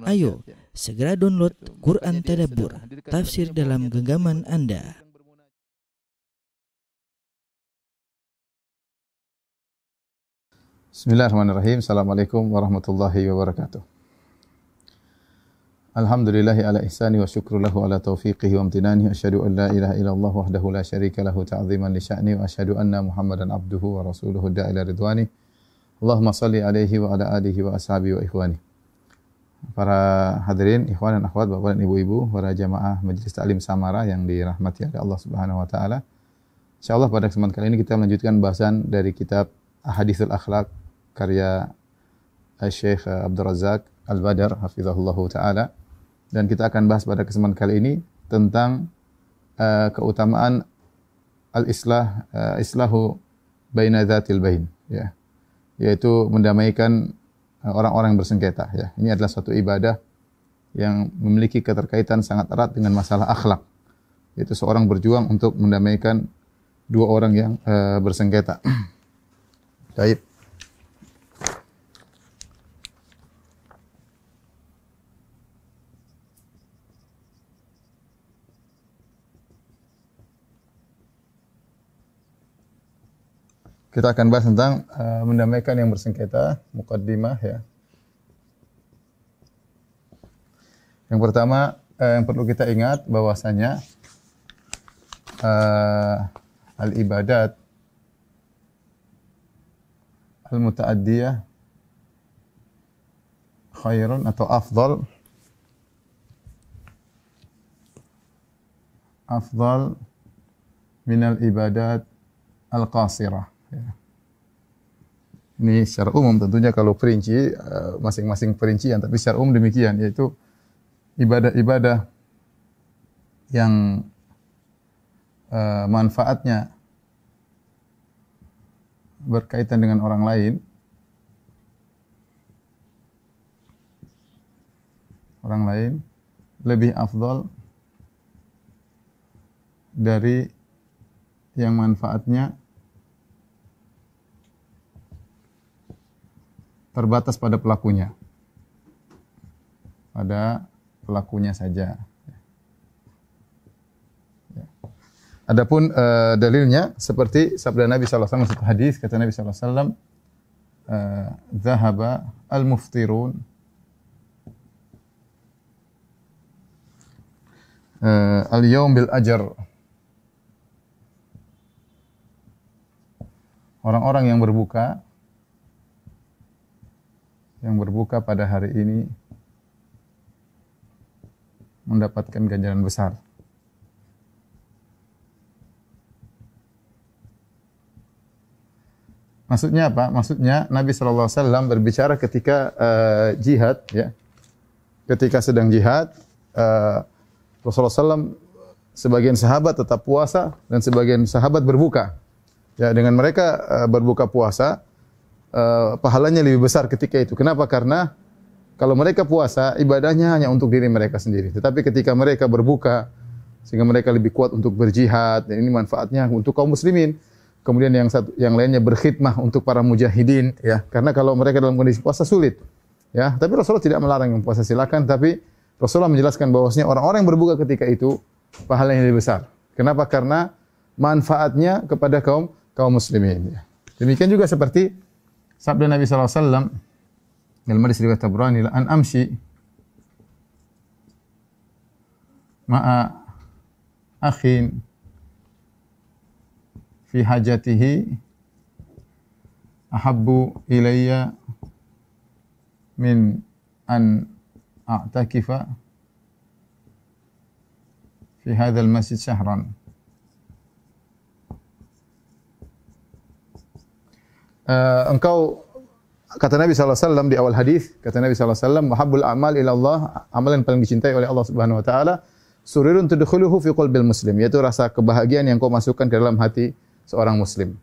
Ayo, segera download Quran Tadabbur, tafsir dalam genggaman Anda. Bismillahirrahmanirrahim. Assalamualaikum warahmatullahi wabarakatuh. Alhamdulillahi ala ihsani wa syukru lahu ala taufiqihi wa amtinani. Asyhadu an la ilaha illallah wahdahu la syarika lahu ta'ziman li sya'ni wa asyhadu anna Muhammadan abduhu wa rasuluhu da'ila ridwani. Allahumma salli alaihi wa ala alihi wa ashabihi wa ikhwani. Para hadirin, ikhwan dan akhwat, bapak dan ibu-ibu, para jamaah Majelis Ta'lim Samara yang dirahmati oleh Allah Subhanahu wa taala. Insyaallah pada kesempatan kali ini kita melanjutkan bahasan dari kitab Ahaditsul Akhlaq karya Syekh Abdul Razak Al-Badar hafizahullahu taala, dan kita akan bahas pada kesempatan kali ini tentang keutamaan islahu baina dzatil bain, ya, yaitu mendamaikan orang-orang yang bersengketa, ya. Ini adalah suatu ibadah yang memiliki keterkaitan sangat erat dengan masalah akhlak. Yaitu seorang berjuang untuk mendamaikan dua orang yang bersengketa. Baik. Kita akan bahas tentang mendamaikan yang bersengketa, muqaddimah, ya. Yang pertama yang perlu kita ingat bahwasanya al-ibadat al-muta'addiyah khairun atau afdal minal ibadat al-qasirah. Ya. Ini secara umum, tentunya kalau perinci masing-masing perincian, tapi secara umum demikian, yaitu ibadah-ibadah yang manfaatnya berkaitan dengan orang lain, lebih afdal dari yang manfaatnya terbatas pada pelakunya. Pada pelakunya saja. Ya. Adapun dalilnya seperti sabda Nabi sallallahu alaihi wasallam, satu hadis kata Nabi sallallahu alaihi wasallam, "Dhahaba al-muftirun al-yawm bil ajr." Orang-orang yang berbuka pada hari ini mendapatkan ganjaran besar. Maksudnya apa? Maksudnya Nabi sallallahu alaihi wasallam berbicara ketika jihad, ya. Ketika sedang jihad, Rasulullah SAW sebagian sahabat tetap puasa dan sebagian sahabat berbuka. Ya, dengan mereka berbuka puasa, pahalanya lebih besar ketika itu. Kenapa? Karena kalau mereka puasa, ibadahnya hanya untuk diri mereka sendiri. Tetapi ketika mereka berbuka, sehingga mereka lebih kuat untuk berjihad, dan ini manfaatnya untuk kaum muslimin. Kemudian yang lainnya berkhidmah untuk para mujahidin, ya. Karena kalau mereka dalam kondisi puasa sulit, ya. Tapi Rasulullah tidak melarang yang puasa, silakan. Tapi Rasulullah menjelaskan bahwasanya orang-orang yang berbuka ketika itu pahalanya lebih besar. Kenapa? Karena manfaatnya kepada kaum muslimin, ya. Demikian juga seperti sabda Nabi sallallahu alaihi wasallam dalam hadis riwayat Tabrani, an amshi ma'a akhin fi hajatihi ahabbu ilayya min an a'takifa fi hadzal masjid syahran. Engkau, kata Nabi sallallahu alaihi wasallam di awal hadis, kata Nabi sallallahu alaihi wasallam, "Mahabbul a'mal ila Allah", amalan paling dicintai oleh Allah Subhanahu wa taala, "sururun tudkhuluhu fi qalbil muslim", yaitu rasa kebahagiaan yang kau masukkan ke dalam hati seorang muslim.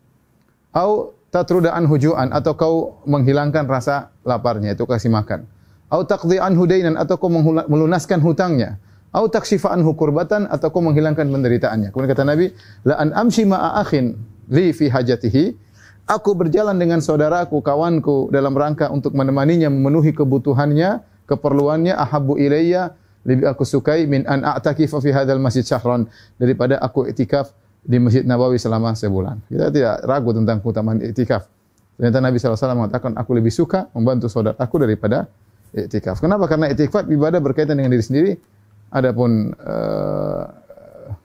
Au tatruda anhu ju'an, atau kau menghilangkan rasa laparnya, itu kasih makan. Au taqdi anhu dainan, atau kau melunaskan hutangnya. Au takshifa anhu kurbatan, atau kau menghilangkan penderitaannya. Kemudian kata Nabi, "La an amshi ma'a akhin li fi hajatihi", aku berjalan dengan saudaraku, kawanku dalam rangka untuk menemaninya memenuhi kebutuhannya, keperluannya ahabbu ilayya, lebih aku sukai min an a'takifa fi hadzal masjid syahran, daripada aku iktikaf di Masjid Nabawi selama sebulan. Kita tidak ragu tentang keutamaan iktikaf. Ternyata Nabi SAW mengatakan, aku lebih suka membantu saudaraku daripada iktikaf. Kenapa? Karena iktikaf ibadah berkaitan dengan diri sendiri, adapun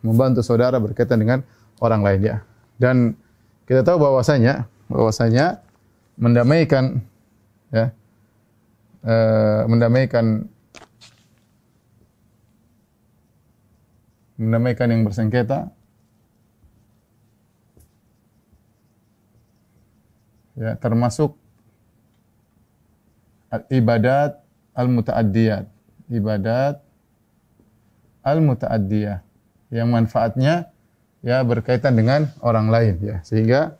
membantu saudara berkaitan dengan orang lain, ya. Dan kita tahu bahwasanya mendamaikan, ya, mendamaikan yang bersengketa, ya, termasuk ibadat al-muta'addiyat, ibadat al-muta'addiyah yang manfaatnya, ya, berkaitan dengan orang lain, ya, sehingga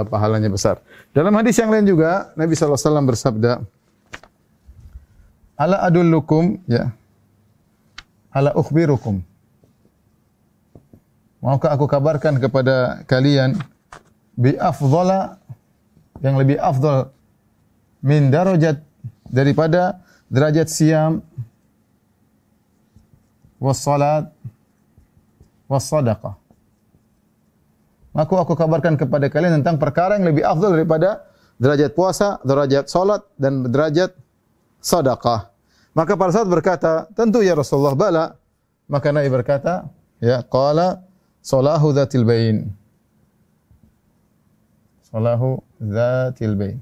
pahalanya besar. Dalam hadis yang lain juga Nabi sallallahu alaihi wasallam bersabda, "Ala adullukum, ya, ala ukhbirukum." Maukah aku kabarkan kepada kalian bi afdhala, yang lebih afdal, min darajat, daripada derajat siyam, was salat, was sadaqah. Maka aku kabarkan kepada kalian tentang perkara yang lebih afdal daripada derajat puasa, derajat salat dan derajat sedekah. Maka para sahabat berkata, tentu ya Rasulullah, bala. Maka Nabi berkata, ya, qala salahu dzatil bain. Salahu dzatil bain.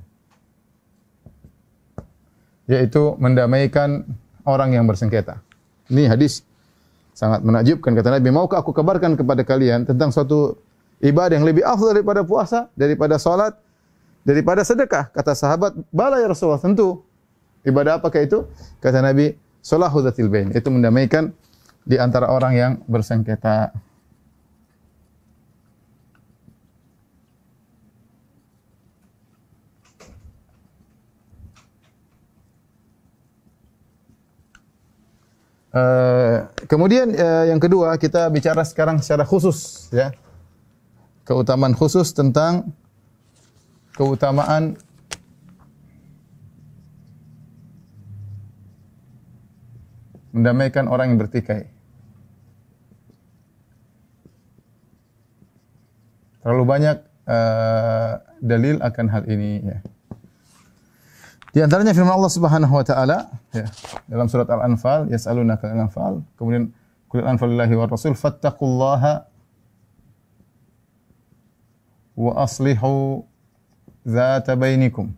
Yaitu mendamaikan orang yang bersengketa. Ini hadis sangat menakjubkan. Kata Nabi, maukah aku kabarkan kepada kalian tentang suatu ibadah yang lebih afdal daripada puasa, daripada salat, daripada sedekah? Kata sahabat, bala ya Rasulullah, tentu. Ibadah apakah itu? Kata Nabi, salahu dzatil bain, itu mendamaikan di antara orang yang bersengketa. Kemudian yang kedua, kita bicara sekarang secara khusus, ya. Keutamaan khusus tentang keutamaan mendamaikan orang yang bertikai. Terlalu banyak dalil akan hal ini, ya. Di antaranya firman Allah Subhanahu wa taala, ya, dalam surat Al-Anfal, yas'alunaka al-anfal, kemudian qul al-anfal lillahi war rasul fattaqullaha wa aslihu dzata bainikum.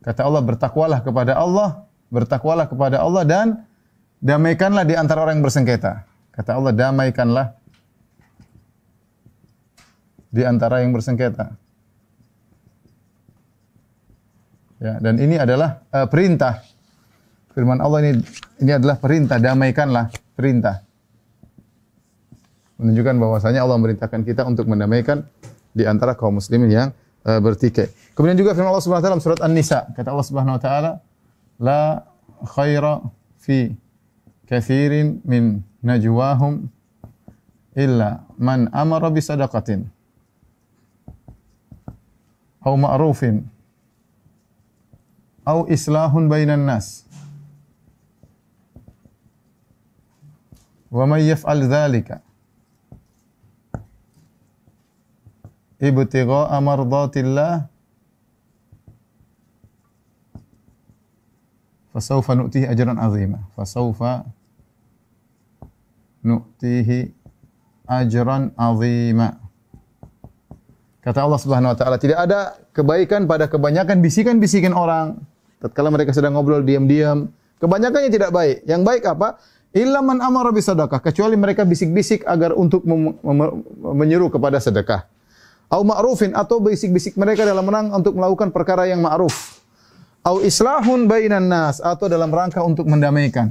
Kata Allah, bertakwalah kepada Allah dan damaikanlah di antara orang yang bersengketa. Kata Allah, damaikanlah di antara yang bersengketa. Ya, dan ini adalah perintah. Firman Allah ini adalah perintah, damaikanlah, perintah. Menunjukkan bahwasanya Allah memerintahkan kita untuk mendamaikan di antara kaum muslimin yang bertikai. Kemudian juga firman Allah Subhanahu wa taala dalam surat An-Nisa, kata Allah Subhanahu wa taala, la khaira fi katsirin min najwahum illa man amara bi sadaqatin aw ma'rufin aw islahun bainan nas. Wa may yaf'al dzalika ibtigha'a mardatillah fasawfa nu'tihi ajran 'azima. Fasawfa nu'tihi ajran 'azima. Kata Allah Subhanahu wa taala, tidak ada kebaikan pada kebanyakan bisikan-bisikan orang. Tatkala mereka sedang ngobrol diam-diam, kebanyakannya tidak baik. Yang baik apa? Illa man amara bi sadaqah, kecuali mereka bisik-bisik agar untuk menyeru kepada sedekah. Au ma'rufin, atau bisik-bisik mereka dalam rangka untuk melakukan perkara yang ma'ruf. Au islahun bainan nas, atau dalam rangka untuk mendamaikan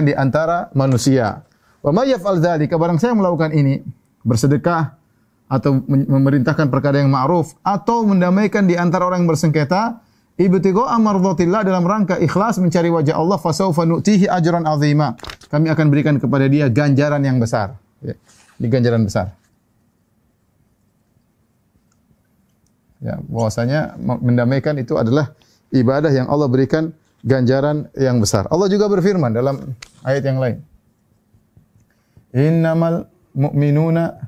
di antara manusia. Wa may yaf'al dzalika, barang siapa melakukan ini, bersedekah atau memerintahkan perkara yang ma'ruf atau mendamaikan di antara orang yang bersengketa, ibtigha'a mardhatillah, dalam rangka ikhlas mencari wajah Allah, fasawfa nu'tihi ajran 'azima, kami akan berikan kepada dia ganjaran yang besar. Ya, ini ganjaran besar. Ya, bahwasanya mendamaikan itu adalah ibadah yang Allah berikan ganjaran yang besar. Allah juga berfirman dalam ayat yang lain. Innamal mu'minuna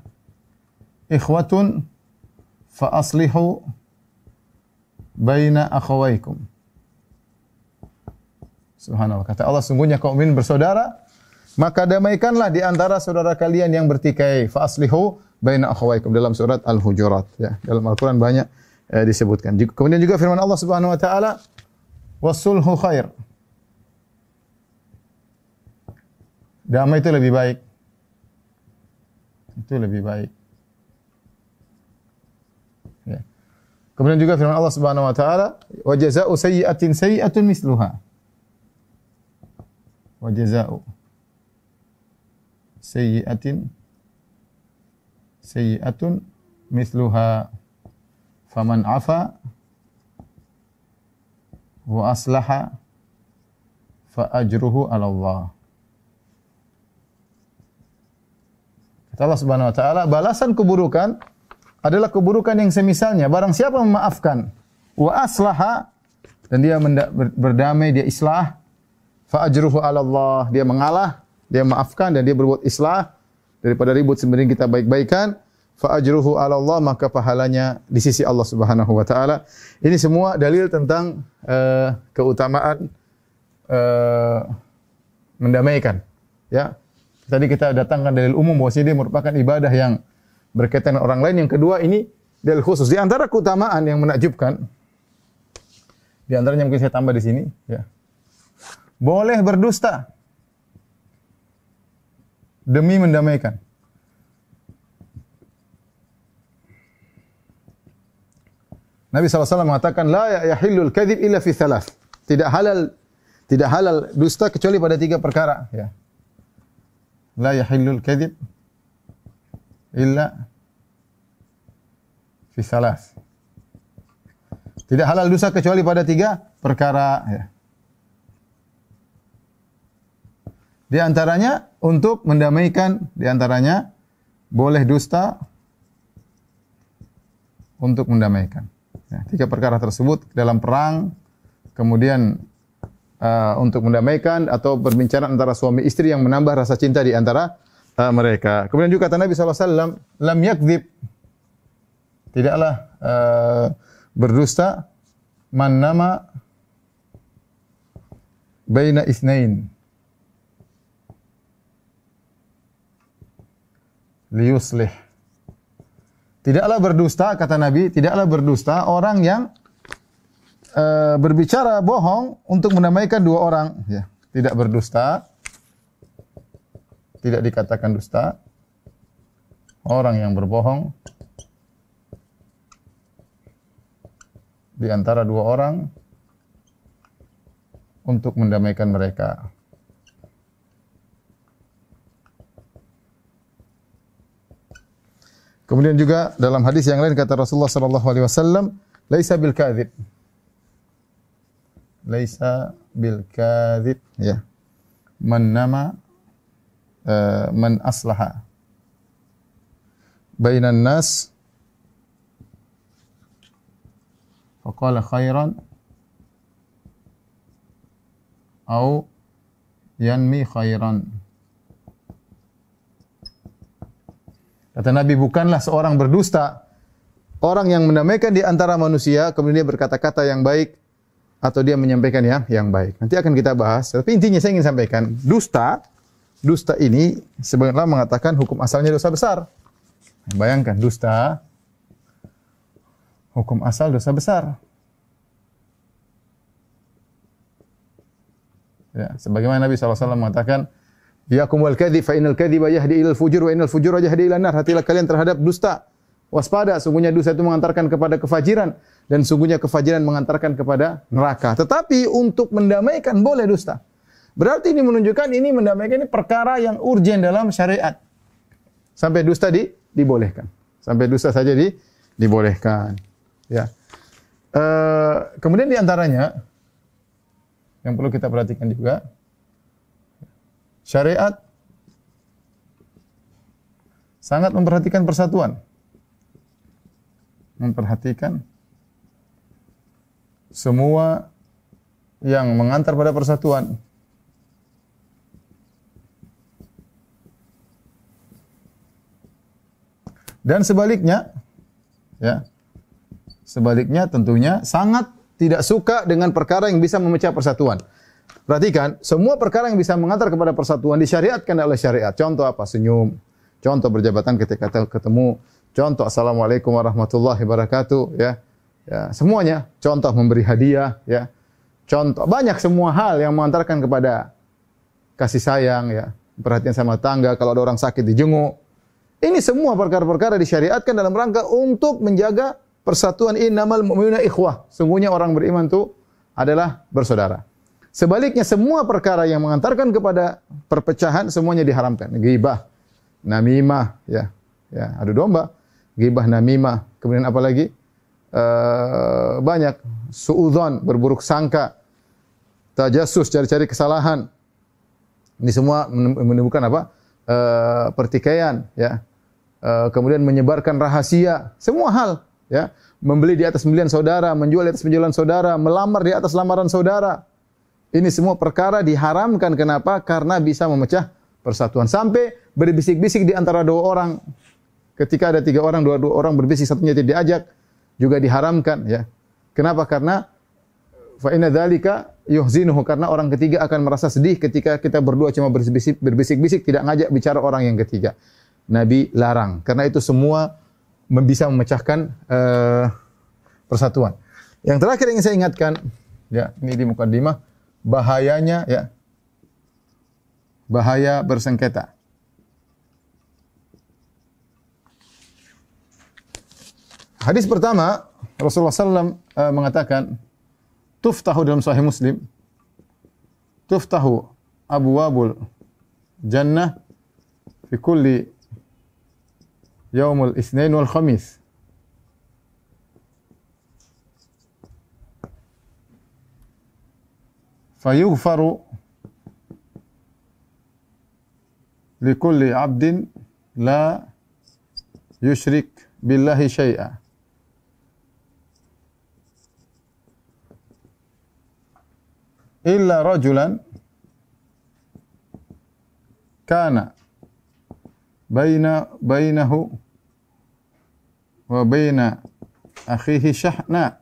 ikhwatun fa aslihu baina akhawaykum. Subhanallah. Kata Allah, sungguhnya kaum mukmin bersaudara, maka damaikanlah di antara saudara kalian yang bertikai. Fa aslihu baina akhawaykum, dalam surat Al-Hujurat, ya. Dalam Al-Qur'an banyak disebutkan. Kemudian juga firman Allah Subhanahu wa taala, wasulhu khair. Damai itu lebih baik. Itu lebih baik. Ya. Kemudian juga firman Allah Subhanahu wa taala, wa jazaa'u sayyi'atin sayyi'atun misluha. Wa jazaa'u sayyi'atin sayyi'atun misluha. Faman afa wa aslaha fa ajruhu 'ala Allah. Kata Allah Subhanahu wa taala, balasan keburukan adalah keburukan yang semisalnya. Barang siapa memaafkan wa aslaha, dan dia berdamai, dia islah, fa ajruhu 'ala Allah, dia mengalah, dia maafkan dan dia berbuat islah, daripada ribut sembari kita baik-baikan, fa ajruhu 'ala Allah, maka pahalanya di sisi Allah Subhanahu wa taala. Ini semua dalil tentang keutamaan mendamaikan. Ya. Tadi kita datangkan dalil umum bahwa ini merupakan ibadah yang berkaitan dengan orang lain. Yang kedua, ini dalil khusus. Di antara keutamaan yang menakjubkan, di antaranya mungkin saya tambah di sini, ya. Boleh berdusta demi mendamaikan. Nabi SAW mengatakan, la yahillul kadhib illa fi thalath. Tidak halal dusta kecuali pada 3 perkara. Ya. La yahillul kadhib illa fi thalath. Tidak halal dusta kecuali pada 3 perkara. Ya. Di antaranya untuk mendamaikan, di antaranya boleh dusta untuk mendamaikan. Ya, 3 perkara tersebut dalam perang, kemudian untuk mendamaikan atau berbincang antara suami istri yang menambah rasa cinta di antara mereka. Kemudian juga kata Nabi SAW, lam yakdzib, tidaklah berdusta man nama baina itsnain liyuslih. Tidaklah berdusta, kata Nabi, tidaklah berdusta orang yang berbicara bohong untuk mendamaikan 2 orang. Ya, tidak berdusta, tidak dikatakan dusta. Orang yang berbohong di antara 2 orang untuk mendamaikan mereka. Kemudian juga dalam hadis yang lain kata Rasulullah sallallahu alaihi wasallam, laisa bil kadzib. Laisa bil kadzib, ya. Man nama man aslaha bainan nas faqala khairan au yanmi khairan. Kata Nabi, bukanlah seorang berdusta orang yang mendamaikan di antara manusia, kemudian dia berkata-kata yang baik, atau dia menyampaikan yang baik. Nanti akan kita bahas. Tapi intinya saya ingin sampaikan, dusta ini sebagian ulama mengatakan hukum asalnya dosa besar. Bayangkan, dusta, hukum asal dosa besar. Ya, sebagaimana Nabi SAW mengatakan, yakum wal kadhib fa innal kadhiba yahdi ilal fujur wa innal fujura yahdi ilan nar. Hatilah kalian terhadap dusta. Waspada, sungguhnya dusta itu mengantarkan kepada kefajiran dan sungguhnya kefajiran mengantarkan kepada neraka. Tetapi untuk mendamaikan boleh dusta. Berarti ini menunjukkan ini mendamaikan ini perkara yang urgen dalam syariat. Sampai dusta dibolehkan. Sampai dusta saja dibolehkan. Ya. Kemudian di antaranya yang perlu kita perhatikan juga, syariat sangat memperhatikan persatuan. Memperhatikan semua yang mengantar pada persatuan. Dan sebaliknya, ya, sebaliknya tentunya sangat tidak suka dengan perkara yang bisa memecah persatuan. Perhatikan, semua perkara yang bisa mengantar kepada persatuan disyariatkan oleh syariat. Contoh apa? Senyum. Contoh berjabatan ketika ketemu. Contoh assalamualaikum warahmatullahi wabarakatuh. Ya, ya, semuanya. Contoh memberi hadiah. Ya, contoh banyak semua hal yang mengantarkan kepada kasih sayang. Ya, perhatian sama tangga. Kalau ada orang sakit dijenguk. Ini semua perkara-perkara disyariatkan dalam rangka untuk menjaga persatuan. Innamal mu'minuna ikhwah. Sungguhnya orang beriman itu adalah bersaudara. Sebaliknya semua perkara yang mengantarkan kepada perpecahan semuanya diharamkan. Ghibah, namimah, ya, ya, adu domba, ghibah, namimah. Kemudian apa lagi? Banyak. Suudzon, berburuk sangka, tajassus, cari-cari kesalahan. Ini semua menimbulkan apa? Pertikaian, ya. Kemudian menyebarkan rahasia, semua hal, ya. Membeli di atas pembelian saudara, menjual di atas penjualan saudara, melamar di atas lamaran saudara. Ini semua perkara diharamkan. Kenapa? Karena bisa memecah persatuan. Sampai berbisik-bisik di antara dua orang. Ketika ada tiga orang, dua orang berbisik, satunya tidak diajak, juga diharamkan. Ya. Kenapa? Karena fa inna dzalika yuhzinuhu, karena orang ketiga akan merasa sedih ketika kita berdua cuma berbisik-bisik, tidak ngajak bicara orang yang ketiga. Nabi larang. Karena itu semua bisa memecahkan persatuan. Yang terakhir yang saya ingatkan, ya, ini di mukaddimah, bahayanya, ya, bahaya bersengketa. Hadis pertama, Rasulullah SAW mengatakan, tuftahu dalam Sahih Muslim, tuftahu abwabul jannah fi kulli yaumul isnain wal khamis. Fayughfaru likulli 'abdin la yushrik billahi syai'a. Illa rajulan kana bainahu wa baina akhihi syahna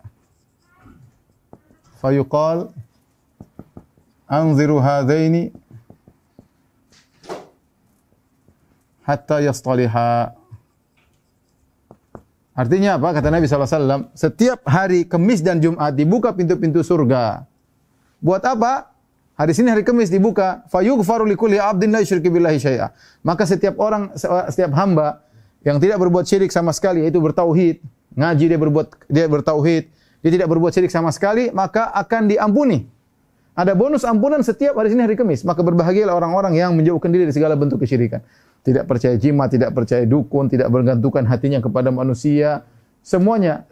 fayuqal anziru hadaini hatta yastaliha. Artinya apa? Kata Nabi SAW, setiap hari Kamis dan Jumat dibuka pintu-pintu surga. Buat apa? Hari ini hari Kamis dibuka. Fayughfaru likulli 'abdin la yusyriku billahi syai'a. Maka setiap orang, setiap hamba yang tidak berbuat syirik sama sekali, yaitu bertauhid, ngaji dia bertauhid, dia tidak berbuat syirik sama sekali, maka akan diampuni. Ada bonus ampunan setiap hari Senin hari Kamis. Maka berbahagialah orang-orang yang menjauhkan diri dari segala bentuk kesyirikan. Tidak percaya jimat, tidak percaya dukun, tidak bergantungkan hatinya kepada manusia. Semuanya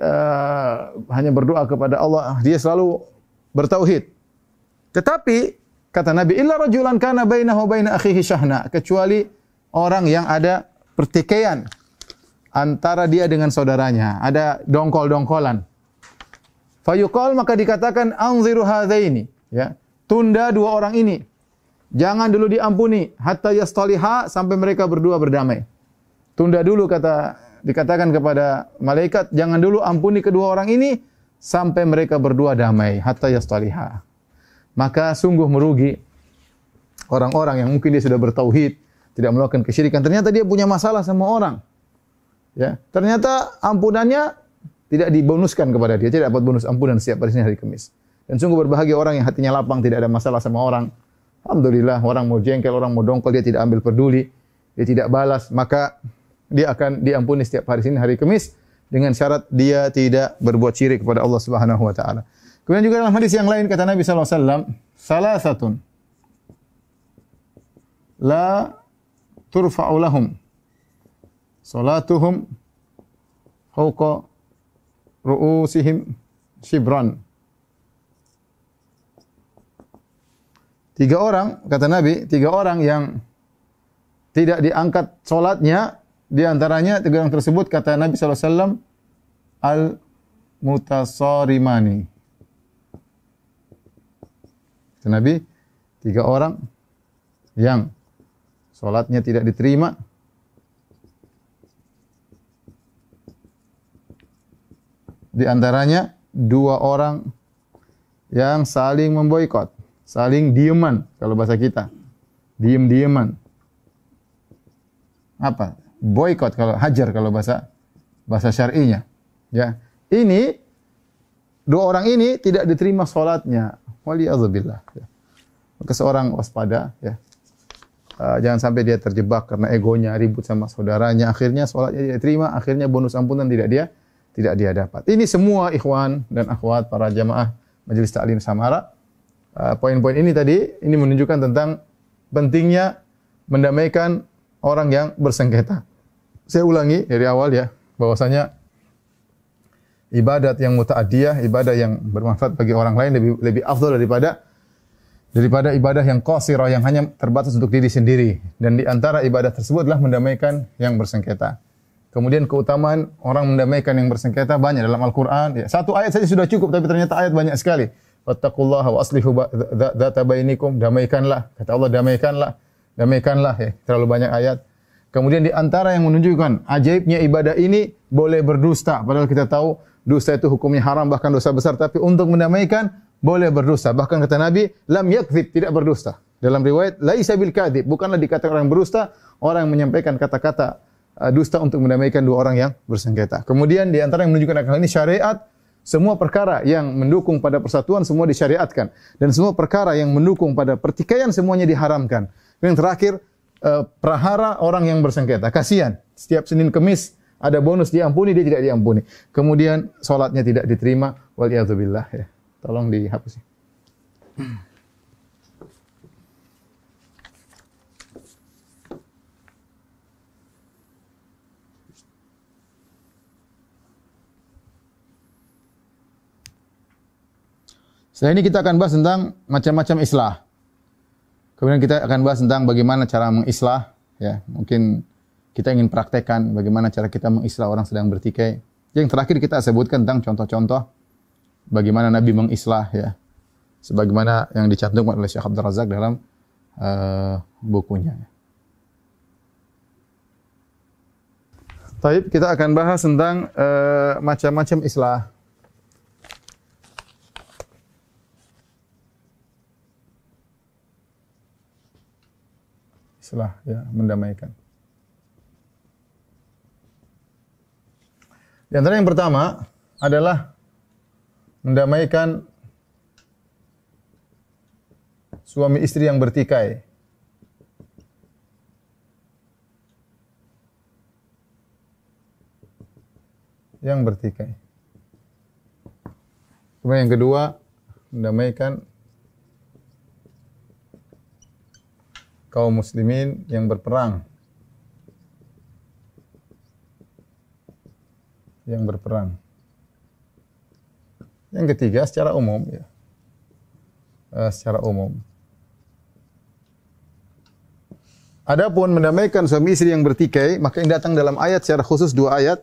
hanya berdoa kepada Allah. Dia selalu bertauhid. Tetapi kata Nabi, illa rajulan kana bainahu wa baina akhihi syahna, kecuali orang yang ada pertikaian antara dia dengan saudaranya, ada dongkol-dongkolan. Fayuqal, maka dikatakan anziru hadaini, ya, tunda dua orang ini. Jangan dulu diampuni hatta yastaliha, sampai mereka berdua berdamai. Tunda dulu, dikatakan kepada malaikat, jangan dulu ampuni kedua orang ini sampai mereka berdua damai, hatta yastaliha. Maka sungguh merugi orang-orang yang mungkin dia sudah bertauhid, tidak melakukan kesyirikan, ternyata dia punya masalah sama orang. Ya, ternyata ampunannya tidak dibonuskan kepada dia, tidak dapat bonus ampunan setiap hari Senin hari Kamis. Dan sungguh berbahagia orang yang hatinya lapang, tidak ada masalah sama orang. Alhamdulillah, orang mau jengkel, orang mau dongkol, dia tidak ambil peduli, dia tidak balas, maka dia akan diampuni setiap hari Senin hari Kamis dengan syarat dia tidak berbuat syirik kepada Allah Subhanahu wa taala. Kemudian juga dalam hadis yang lain kata Nabi sallallahu alaihi wasallam, salasatun la turfa'u lahum salatuhum fawqa ru'usihim shibran. Tiga orang, kata Nabi, tiga orang yang tidak diangkat solatnya, di antaranya tiga orang tersebut kata Nabi sallallahu alaihi wasallam al-mutasarimani. Kata Nabi, 3 orang yang salatnya tidak diterima, di antaranya 2 orang yang saling memboikot, saling dieman kalau bahasa kita. Diem-dieman. Apa? Boikot kalau hajar kalau bahasa syar'inya. Ya. Ini 2 orang ini tidak diterima salatnya. Waliyadzubillah. Ya. Maka seorang waspada ya. Jangan sampai dia terjebak karena egonya ribut sama saudaranya, akhirnya salatnya tidak diterima, akhirnya bonus ampunan tidak dia dapat. Ini semua ikhwan dan akhwat para jamaah Majelis Ta'lim Samara. Poin-poin ini tadi ini menunjukkan tentang pentingnya mendamaikan orang yang bersengketa. Saya ulangi dari awal ya, bahwasanya ibadat yang muta'addiyah, ibadah yang bermanfaat bagi orang lain lebih afdal daripada ibadah yang qasirah yang hanya terbatas untuk diri sendiri. Dan di antara ibadah tersebut adalah mendamaikan yang bersengketa. Kemudian keutamaan orang mendamaikan yang bersengketa banyak dalam Al-Qur'an. Ya, 1 ayat saja sudah cukup, tapi ternyata ayat banyak sekali. Wattaqullaha wa aslihu dzata bainikum, damaikanlah. Kata Allah, damaikanlah ya. Terlalu banyak ayat. Kemudian di antara yang menunjukkan ajaibnya ibadah ini boleh berdusta. Padahal kita tahu dusta itu hukumnya haram, bahkan dosa besar. Tapi untuk mendamaikan boleh berdusta. Bahkan kata Nabi, lam yakdzib, tidak berdusta. Dalam riwayat, laisa bil kadzib, bukanlah dikatakan orang berdusta, orang yang menyampaikan kata-kata dusta untuk mendamaikan 2 orang yang bersengketa. Kemudian di antara yang menunjukkan hal ini syariat, semua perkara yang mendukung pada persatuan semua disyariatkan, dan semua perkara yang mendukung pada pertikaian semuanya diharamkan. Yang terakhir, prahara orang yang bersengketa. Kasihan, setiap Senin Kemis ada bonus diampuni, dia tidak diampuni. Kemudian salatnya tidak diterima, waliyadzubillah ya. Tolong dihapus. Setelah ini kita akan bahas tentang macam-macam islah. Kemudian kita akan bahas tentang bagaimana cara mengislah. Ya, mungkin kita ingin praktekkan bagaimana cara kita mengislah orang sedang bertikai. Yang terakhir kita sebutkan tentang contoh-contoh bagaimana Nabi mengislah ya. Sebagaimana yang dicantumkan oleh Syekh Abdul Razak dalam bukunya. Baik, kita akan bahas tentang macam-macam islah. Islah ya, mendamaikan. Di antara yang pertama adalah mendamaikan suami istri yang bertikai. Yang bertikai. Kemudian yang kedua, mendamaikan kaum muslimin yang berperang. Yang berperang. Yang ketiga secara umum ya. Secara umum. Adapun mendamaikan suami istri yang bertikai, maka yang datang dalam ayat secara khusus 2 ayat.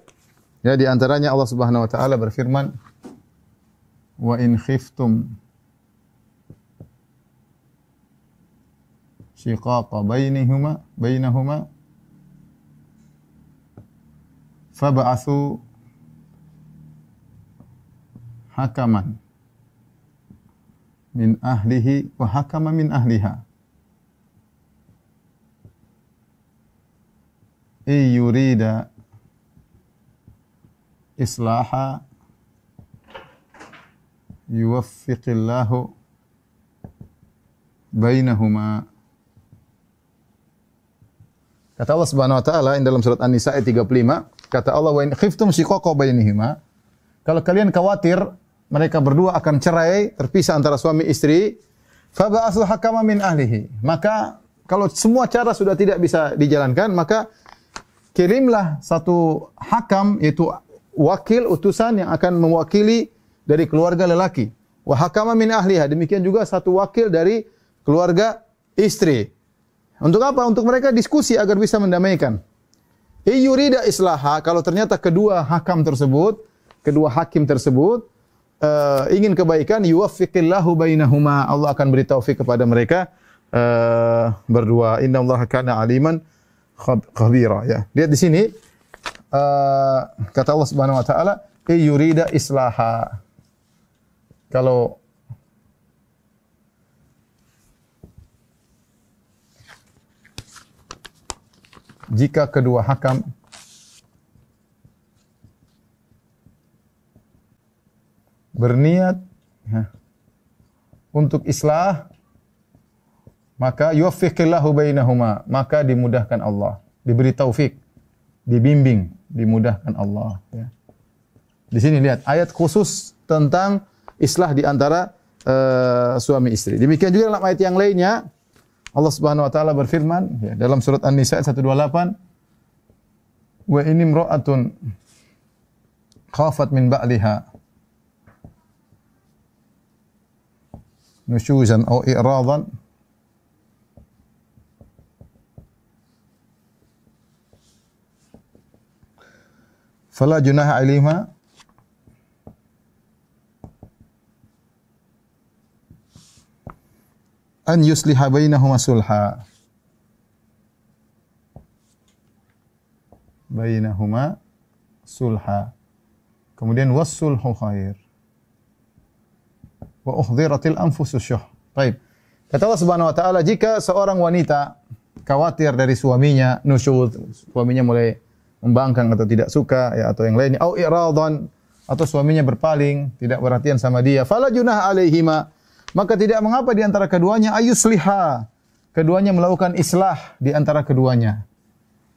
Ya, di antaranya Allah Subhanahu wa taala berfirman, "Wa in khiftum shiqaqa bainahuma fab'atsu hakaman min ahlihi wa hakama min ahliha yurida islaha yuwaffiqillahu bainahuma." Kata Allah Subhanahu wa taala dalam surat An-Nisa ayat 35, kata Allah, "Wa in khiftum shiqaqa bainihima." Kalau kalian khawatir mereka berdua akan cerai, terpisah antara suami istri, fab'atsu hakama min ahlihi. Maka kalau semua cara sudah tidak bisa dijalankan, maka kirimlah satu hakam, yaitu wakil utusan yang akan mewakili dari keluarga lelaki. Wa hakama min ahliha, demikian juga satu wakil dari keluarga istri. Untuk apa? Untuk mereka diskusi agar bisa mendamaikan. Yurida islaha, kalau ternyata kedua hakim tersebut ingin kebaikan, yuwaffiqillahu bainahuma. Allah akan beri taufik kepada mereka berdua. Innallaha kana aliman khabira, ya. Lihat di sini kata Allah Subhanahu wa taala, yurida islaha. Kalau jika kedua hakam berniat untuk islah, maka yuwaffiqillahu bainahuma, maka dimudahkan Allah, diberi taufik, dibimbing, dimudahkan Allah, ya. Di sini lihat ayat khusus tentang islah di antara suami istri. Demikian juga dalam ayat yang lainnya Allah Subhanahu wa taala berfirman, ya, dalam surat An-Nisa 128, wa in imra'atun khafat min ba'liha nusyuzan aw i'radan fala junaha 'alaihima an yusliha bainahuma sulha. Bainahuma sulha. Kemudian was-sulhu khair. Wa uhdhiratil anfusus syuh. Baik. Kata Allah Subhanahu wa taala, jika seorang wanita khawatir dari suaminya nusyuz, suaminya mulai membangkang atau tidak suka, ya, atau yang lainnya, au i'radan, atau suaminya berpaling, tidak perhatian sama dia, fala junaha alaihima, maka tidak mengapa di antara keduanya ayusliha, keduanya melakukan islah di antara keduanya.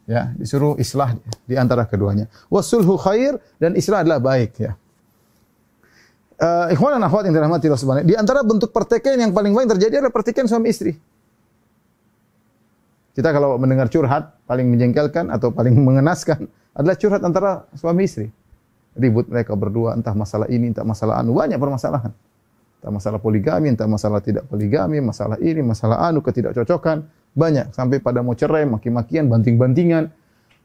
Ya, disuruh islah di antara keduanya. Wasulhu khair, dan islah adalah baik, ya. Ikhwan dan akhwat yang dirahmati Allah Subhanahu, di antara bentuk pertikaian yang paling banyak terjadi adalah pertikaian suami istri. Kita kalau mendengar curhat, paling menjengkelkan atau paling mengenaskan adalah curhat antara suami istri. Ribut mereka berdua, entah masalah ini, entah masalah anu, banyak permasalahan. Entah masalah poligami, entah masalah tidak poligami, masalah ini, masalah anu, ketidakcocokan, banyak. Sampai pada mau cerai, maki-makian, banting-bantingan,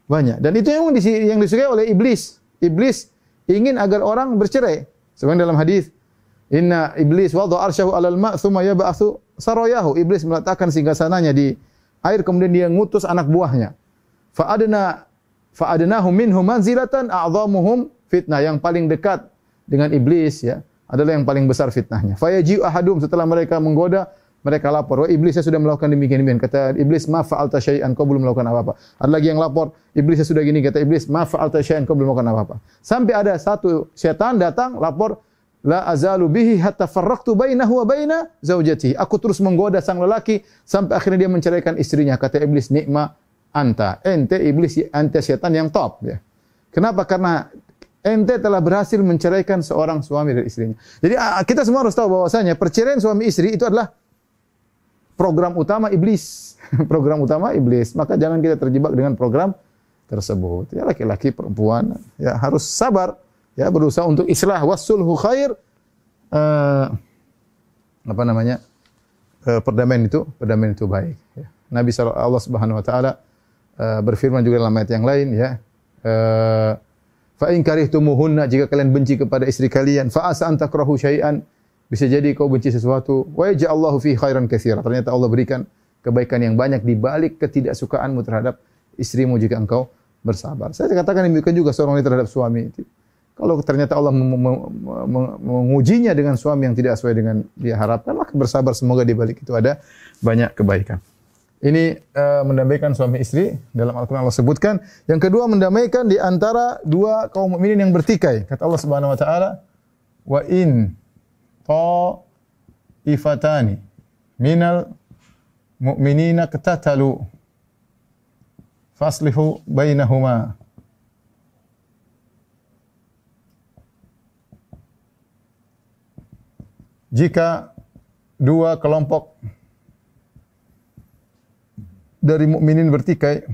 banyak. Dan itu yang disukai oleh iblis. Iblis ingin agar orang bercerai. Sebenarnya dalam hadis, inna iblis wada'a arsyahu 'alal ma' tsumma yab'atsu sarayahu. Iblis meletakkan singgasananya di air, kemudian dia ngutus anak buahnya. Fa'adnahu minhum manzilatan a'dhamuhum fitnah. Yang paling dekat dengan iblis, ya, adalah yang paling besar fitnahnya. Fayaji'u ahadum, setelah mereka menggoda, mereka lapor, wah, iblis saya sudah melakukan demikian-demikian. Kata iblis, ma fa'alta syai'an, kau belum melakukan apa-apa. Ada lagi yang lapor, iblis saya sudah gini. Kata iblis, ma fa'alta syai'an, kau belum melakukan apa-apa. Sampai ada satu setan datang lapor, la azalu bihi hatta farraqtu bainahu wa baina zaujatihi. Aku terus menggoda sang lelaki sampai akhirnya dia menceraikan istrinya. Kata iblis, nikma anta, ente iblis, ente setan yang top, ya. Kenapa? Karena ente telah berhasil menceraikan seorang suami dari istrinya. Jadi kita semua harus tahu bahwasanya perceraian suami istri itu adalah program utama iblis. Program utama iblis. Maka jangan kita terjebak dengan program tersebut. Ya, laki-laki, perempuan, ya, harus sabar, ya, berusaha untuk islah, wasulhu khair. Perdamaian itu baik, ya. Nabi Allah Subhanahu wa taala berfirman juga dalam ayat yang lain, ya, fa in karihtumuhunna, jika kalian benci kepada istri kalian, fa asa an takrahu syai'an, bisa jadi kau benci sesuatu, wa ja'allahu fi khairan katsira, ternyata Allah berikan kebaikan yang banyak di balik ketidaksukaanmu terhadap istrimu jika engkau bersabar. Saya katakan demikian juga seorang wanita terhadap suami. Kalau ternyata Allah mengujinya dengan suami yang tidak sesuai dengan dia harapkan, maka bersabar, semoga di balik itu ada banyak kebaikan. Ini mendamaikan suami istri, dalam Al-Quran Allah sebutkan. Yang kedua, mendamaikan di antara dua kaum mukminin yang bertikai. Kata Allah Subhanahu wa taala, wa in ta'ifatani minal mu'minina qatatalu faslihu bainahuma. Jika dua kelompok dari mukminin bertikai,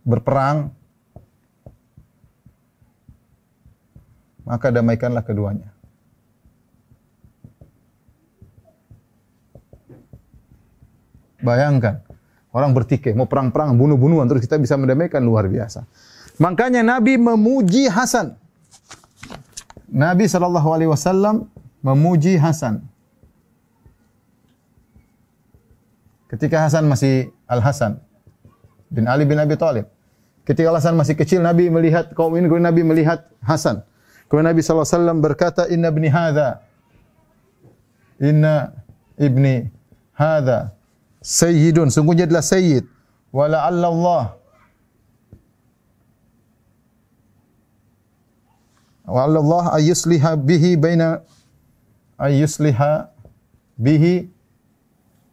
berperang, maka damaikanlah keduanya. Bayangkan, orang bertikai, mau perang-perang, bunuh-bunuhan, terus kita bisa mendamaikan, luar biasa. Makanya Nabi memuji Hasan. Nabi SAW memuji Hasan. Ketika Hasan masih Al-Hasan bin Ali bin Abi Thalib. Ketika Hasan masih kecil, Nabi melihat kaum ini, kemudian Nabi melihat Hasan. Kemudian Nabi SAW berkata, Inna ibni hadha sayyidun. Sungguhnya adalah sayyid. Wa la'alla Allah ayyusliha bihi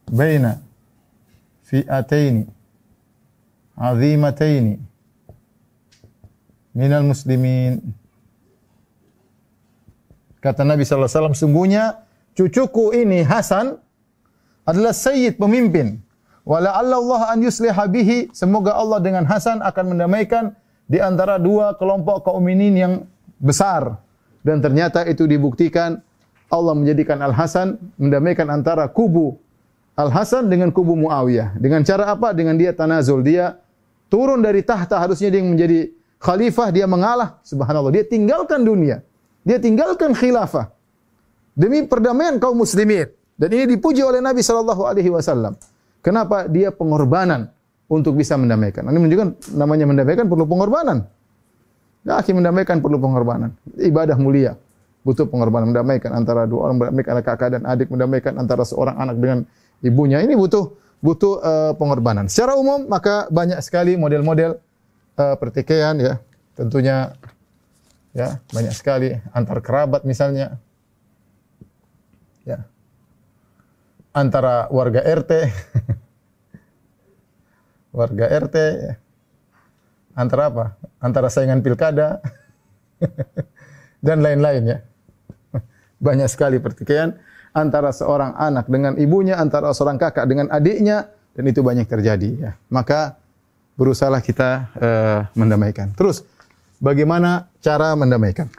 baina fi'ataini azimataini minal muslimin. Kata Nabi sallallahu alaihi wasallam, sungguhnya cucuku ini Hasan adalah sayyid, pemimpin. Wala Allah an yusliha bihi, semoga Allah dengan Hasan akan mendamaikan di antara dua kelompok kaum mukminin yang besar. Dan ternyata itu dibuktikan, Allah menjadikan Al-Hasan mendamaikan antara kubu Al-Hasan dengan kubu Muawiyah. Dengan cara apa? Dengan dia tanazul, dia turun dari tahta, harusnya dia menjadi khalifah, dia mengalah, subhanallah, dia tinggalkan dunia. Dia tinggalkan khilafah demi perdamaian kaum muslimin. Dan ini dipuji oleh Nabi sallallahu alaihi wasallam. Kenapa? Dia pengorbanan untuk bisa mendamaikan. Ini menunjukkan namanya mendamaikan perlu pengorbanan. Ya, mendamaikan perlu pengorbanan. Ibadah mulia butuh pengorbanan. Mendamaikan antara dua orang, mendamaikan antara kakak dan adik, mendamaikan antara seorang anak dengan ibunya. Ini butuh pengorbanan. Secara umum maka banyak sekali model-model pertikaian, ya. Tentunya ya, banyak sekali antar kerabat misalnya. Ya. Antara warga RT. Warga RT, ya. Antara apa? Antara saingan pilkada dan lain-lain, ya. Banyak sekali pertikaian antara seorang anak dengan ibunya, antara seorang kakak dengan adiknya, dan itu banyak terjadi, ya. Maka berusahalah kita mendamaikan. Terus, bagaimana cara mendamaikan?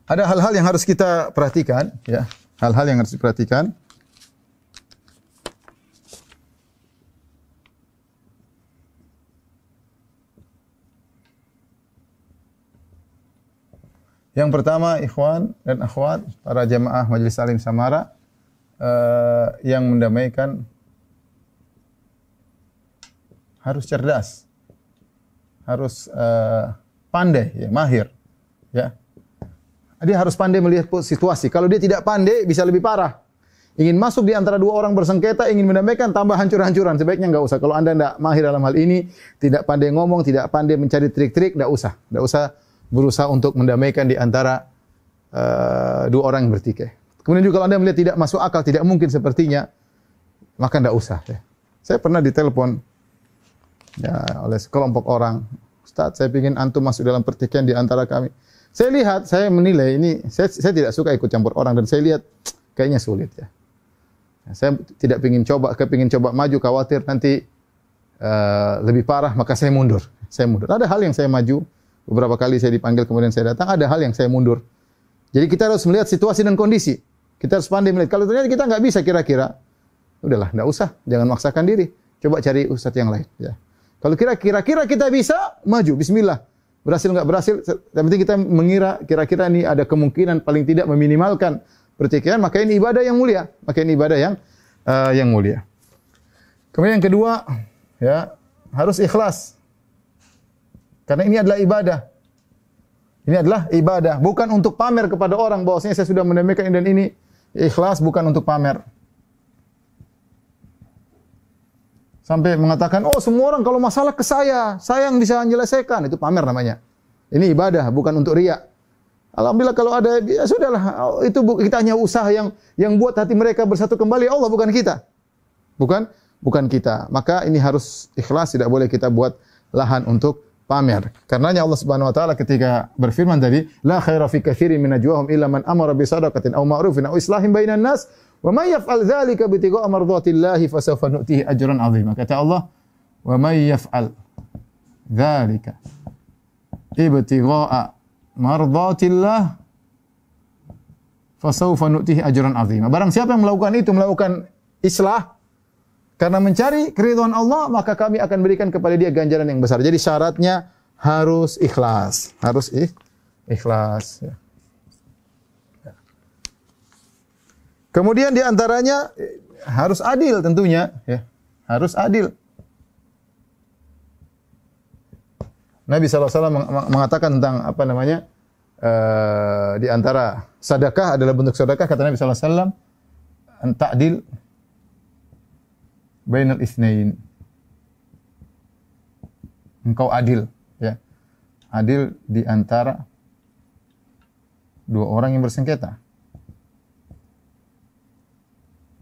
Ada hal-hal yang harus kita perhatikan, ya. Hal-hal yang harus diperhatikan. Yang pertama, ikhwan dan akhwat, para jamaah Majelis Taklim Samara, yang mendamaikan harus cerdas, harus pandai, ya, mahir, ya. Dia harus pandai melihat situasi. Kalau dia tidak pandai, bisa lebih parah. Ingin masuk di antara dua orang bersengketa, ingin mendamaikan, tambah hancur-hancuran. Sebaiknya enggak usah. Kalau Anda tidak mahir dalam hal ini, tidak pandai ngomong, tidak pandai mencari trik-trik, enggak usah. Enggak usah berusaha untuk mendamaikan di antara dua orang yang bertikai. Kemudian juga kalau Anda melihat tidak masuk akal, tidak mungkin sepertinya, maka enggak usah. Ya. Saya pernah ditelepon ya, oleh sekelompok orang. Ustaz, saya ingin antum masuk dalam pertikaian di antara kami. Saya lihat, saya menilai ini, saya tidak suka ikut campur orang, dan saya lihat kayaknya sulit, ya. Saya tidak ingin coba maju, khawatir nanti lebih parah, maka saya mundur. Ada hal yang saya maju, beberapa kali saya dipanggil kemudian saya datang, ada hal yang saya mundur. Jadi kita harus melihat situasi dan kondisi. Kita harus pandai melihat. Kalau ternyata kita nggak bisa kira-kira, udahlah, nggak usah, jangan maksakan diri. Coba cari ustaz yang lain, ya. Kalau kira-kira kita bisa, maju, bismillah. Berhasil nggak berhasil, yang penting kita mengira kira-kira ini ada kemungkinan paling tidak meminimalkan pertikaian, maka ini ibadah yang mulia. Yang mulia. Kemudian yang kedua, ya, harus ikhlas. Karena ini adalah ibadah. Ini adalah ibadah, bukan untuk pamer kepada orang bahwasanya saya sudah mendamaikan ini dan ini. Ikhlas bukan untuk pamer. Sampai mengatakan, oh semua orang kalau masalah ke saya yang bisa menyelesaikan. Itu pamer namanya. Ini ibadah, bukan untuk riya. Alhamdulillah kalau ada, ya sudahlah. Itu kita hanya usaha yang buat hati mereka bersatu kembali. Allah, bukan kita. Bukan kita. Maka ini harus ikhlas, tidak boleh kita buat lahan untuk pamer. Karenanya Allah Subhanahu wa taala ketika berfirman tadi, la khaira fi katsirin min najwahum illa man amara bi shadaqatin aw ma'rufin aw islahin bainan nas. Wa may yaf'al dzalika bitigha'a mardhatillahi fasawfa nu'tihi ajran 'azima. Kata Allah, wa may yaf'al dzalika ibtigha'a mardhatillah fasawfa nu'tihi ajran 'azima. Barang siapa yang melakukan itu, melakukan islah karena mencari keridhaan Allah, maka kami akan berikan kepada dia ganjaran yang besar. Jadi syaratnya harus ikhlas, ikhlas. Ya. Kemudian di antaranya harus adil tentunya, ya. Harus adil. Nabi SAW mengatakan tentang apa namanya, di antara sedekah adalah bentuk sedekah, kata Nabi SAW, ta'dil bainal itsnain. Engkau adil, ya. Adil di antara dua orang yang bersengketa.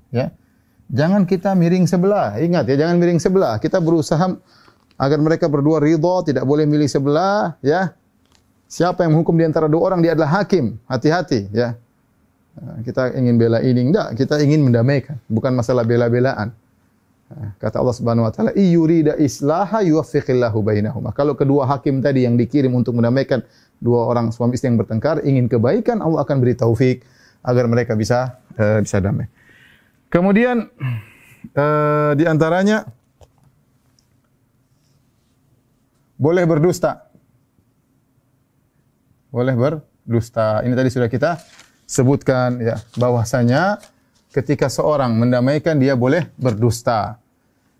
Ya. Jangan kita miring sebelah. Ingat ya, jangan miring sebelah. Kita berusaha agar mereka berdua ridha, tidak boleh milih sebelah, ya. Siapa yang menghukum di antara dua orang, dia adalah hakim. Hati-hati, ya. Kita ingin bela ini, enggak, kita ingin mendamaikan, bukan masalah bela-belaan. Kata Allah Subhanahu wa taala, "Iyurida islaha yuwaffiqillahu bainahuma." Kalau kedua hakim tadi yang dikirim untuk mendamaikan dua orang suami istri yang bertengkar, ingin kebaikan, Allah akan beri taufik agar mereka bisa damai. Kemudian di antaranya boleh berdusta. Boleh berdusta. Ini tadi sudah kita sebutkan, ya, bahwasanya ketika seorang mendamaikan dia boleh berdusta.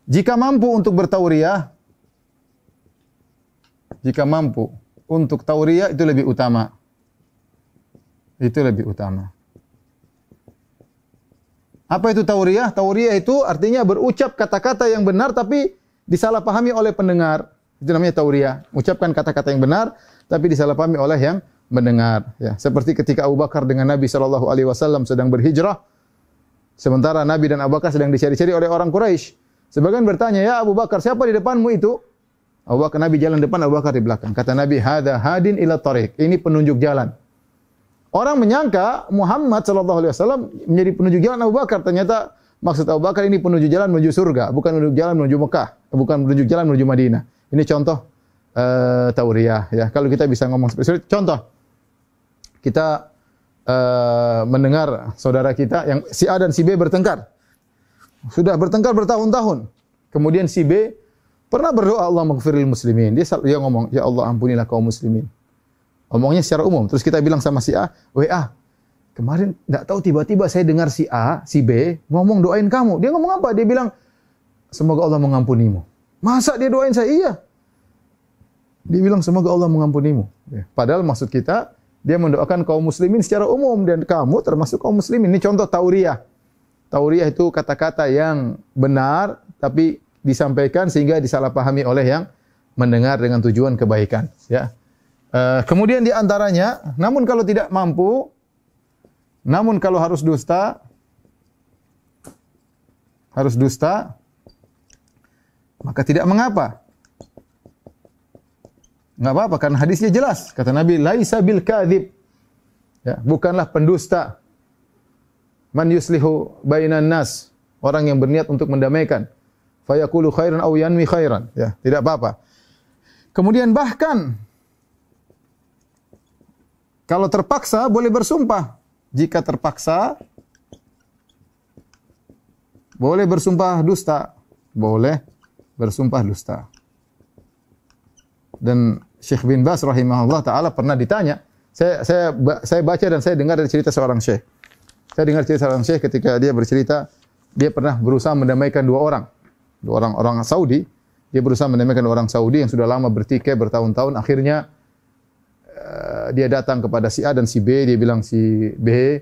Jika mampu untuk bertauriah, itu lebih utama. Itu lebih utama. Apa itu tauriah? Tauriah itu artinya berucap kata-kata yang benar tapi disalahpahami oleh pendengar. Itu namanya tauriah. Ucapkan kata-kata yang benar tapi disalahpahami oleh yang mendengar, ya. Seperti ketika Abu Bakar dengan Nabi sallallahu alaihi wasallam sedang berhijrah, sementara Nabi dan Abu Bakar sedang dicari-cari oleh orang Quraisy. Sebagian bertanya, "Ya Abu Bakar, siapa di depanmu itu?" Abu Bakar, Nabi jalan depan, Abu Bakar di belakang. Kata Nabi, "Hadza hadin ila thariq." Ini penunjuk jalan. Orang menyangka Muhammad sallallahu alaihi wasallam menjadi penunjuk jalan Abu Bakar. Ternyata maksud Abu Bakar ini penunjuk jalan menuju surga, bukan penunjuk jalan menuju Mekah, bukan penunjuk jalan menuju Madinah. Ini contoh tauriah, ya. Kalau kita bisa ngomong seperti itu, contoh kita mendengar saudara kita yang si A dan si B bertengkar. Sudah bertengkar bertahun-tahun. Kemudian si B pernah berdoa, Allah maghfiril muslimin. Dia ngomong, "Ya Allah ampunilah kaum muslimin." Omongnya secara umum. Terus kita bilang sama si A, "WA, kemarin enggak tahu tiba-tiba saya dengar si A, si B ngomong doain kamu." Dia ngomong apa? Dia bilang, "Semoga Allah mengampunimu." Masa dia doain saya? Iya. Dia bilang, "Semoga Allah mengampunimu." Ya. Padahal maksud kita, dia mendoakan kaum muslimin secara umum dan kamu termasuk kaum muslimin. Ini contoh tauriah. Tauriah itu kata-kata yang benar tapi disampaikan sehingga disalahpahami oleh yang mendengar dengan tujuan kebaikan, ya. Kemudian di antaranya, namun kalau tidak mampu, namun kalau harus dusta, maka tidak mengapa. Enggak apa-apa karena hadisnya jelas. Kata Nabi, "Laisa bil kadzib." Ya, bukanlah pendusta. Man yuslihu bainan nas, orang yang berniat untuk mendamaikan. Fa yaqulu khairan aw yanwi khairan, ya, tidak apa-apa. Kemudian bahkan kalau terpaksa boleh bersumpah. Jika terpaksa boleh bersumpah dusta. Boleh bersumpah dusta. Dan Syekh bin Baz rahimahullah taala pernah ditanya, saya baca dan saya dengar dari cerita seorang syekh. Saya dengar cerita seorang syekh ketika dia bercerita, dia pernah berusaha mendamaikan dua orang Saudi. Dia berusaha mendamaikan dua orang Saudi yang sudah lama bertikai bertahun-tahun. Akhirnya dia datang kepada si A dan si B. Dia bilang, si B,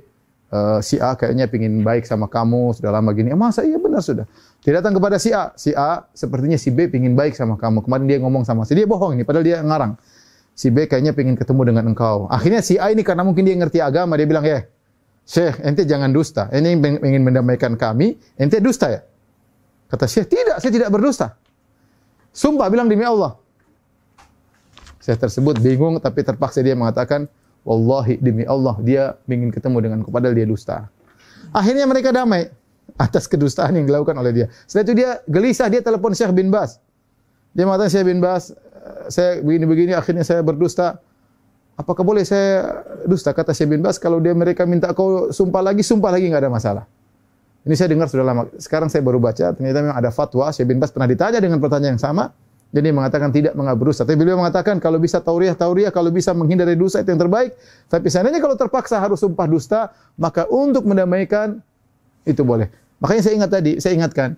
si A kayaknya pingin baik sama kamu, sudah lama gini. Masa iya benar sudah. Dia datang kepada si A. Si A sepertinya si B pingin baik sama kamu. Kemarin dia ngomong sama dia bohong ini, padahal dia ngarang. Si B kayaknya pingin ketemu dengan engkau. Akhirnya si A ini karena mungkin dia ngerti agama, dia bilang, Syekh, ente jangan dusta. Ini ingin mendamaikan kami, ente dusta ya? Kata Syekh, tidak, saya tidak berdusta. Sumpah, bilang demi Allah. Syekh tersebut bingung, tapi terpaksa dia mengatakan, wallahi demi Allah, dia ingin ketemu denganku, padahal dia dusta. Akhirnya mereka damai atas kedustaan yang dilakukan oleh dia. Setelah itu dia gelisah, dia telepon Syekh bin Baz. Dia mengatakan, Syekh bin Baz, saya begini-begini, akhirnya saya berdusta. apakah boleh saya dusta? Kata Syekh bin Baz, kalau mereka minta kau sumpah lagi enggak ada masalah. Ini saya dengar sudah lama. Sekarang saya baru baca, ternyata memang ada fatwa. Syekh bin Baz pernah ditanya dengan pertanyaan yang sama. Jadi mengatakan tidak mengambil dusta. Tapi beliau mengatakan kalau bisa tauriah, kalau bisa menghindari dosa itu yang terbaik. Tapi seandainya kalau terpaksa harus sumpah dusta, maka untuk mendamaikan itu boleh. Makanya saya ingatkan,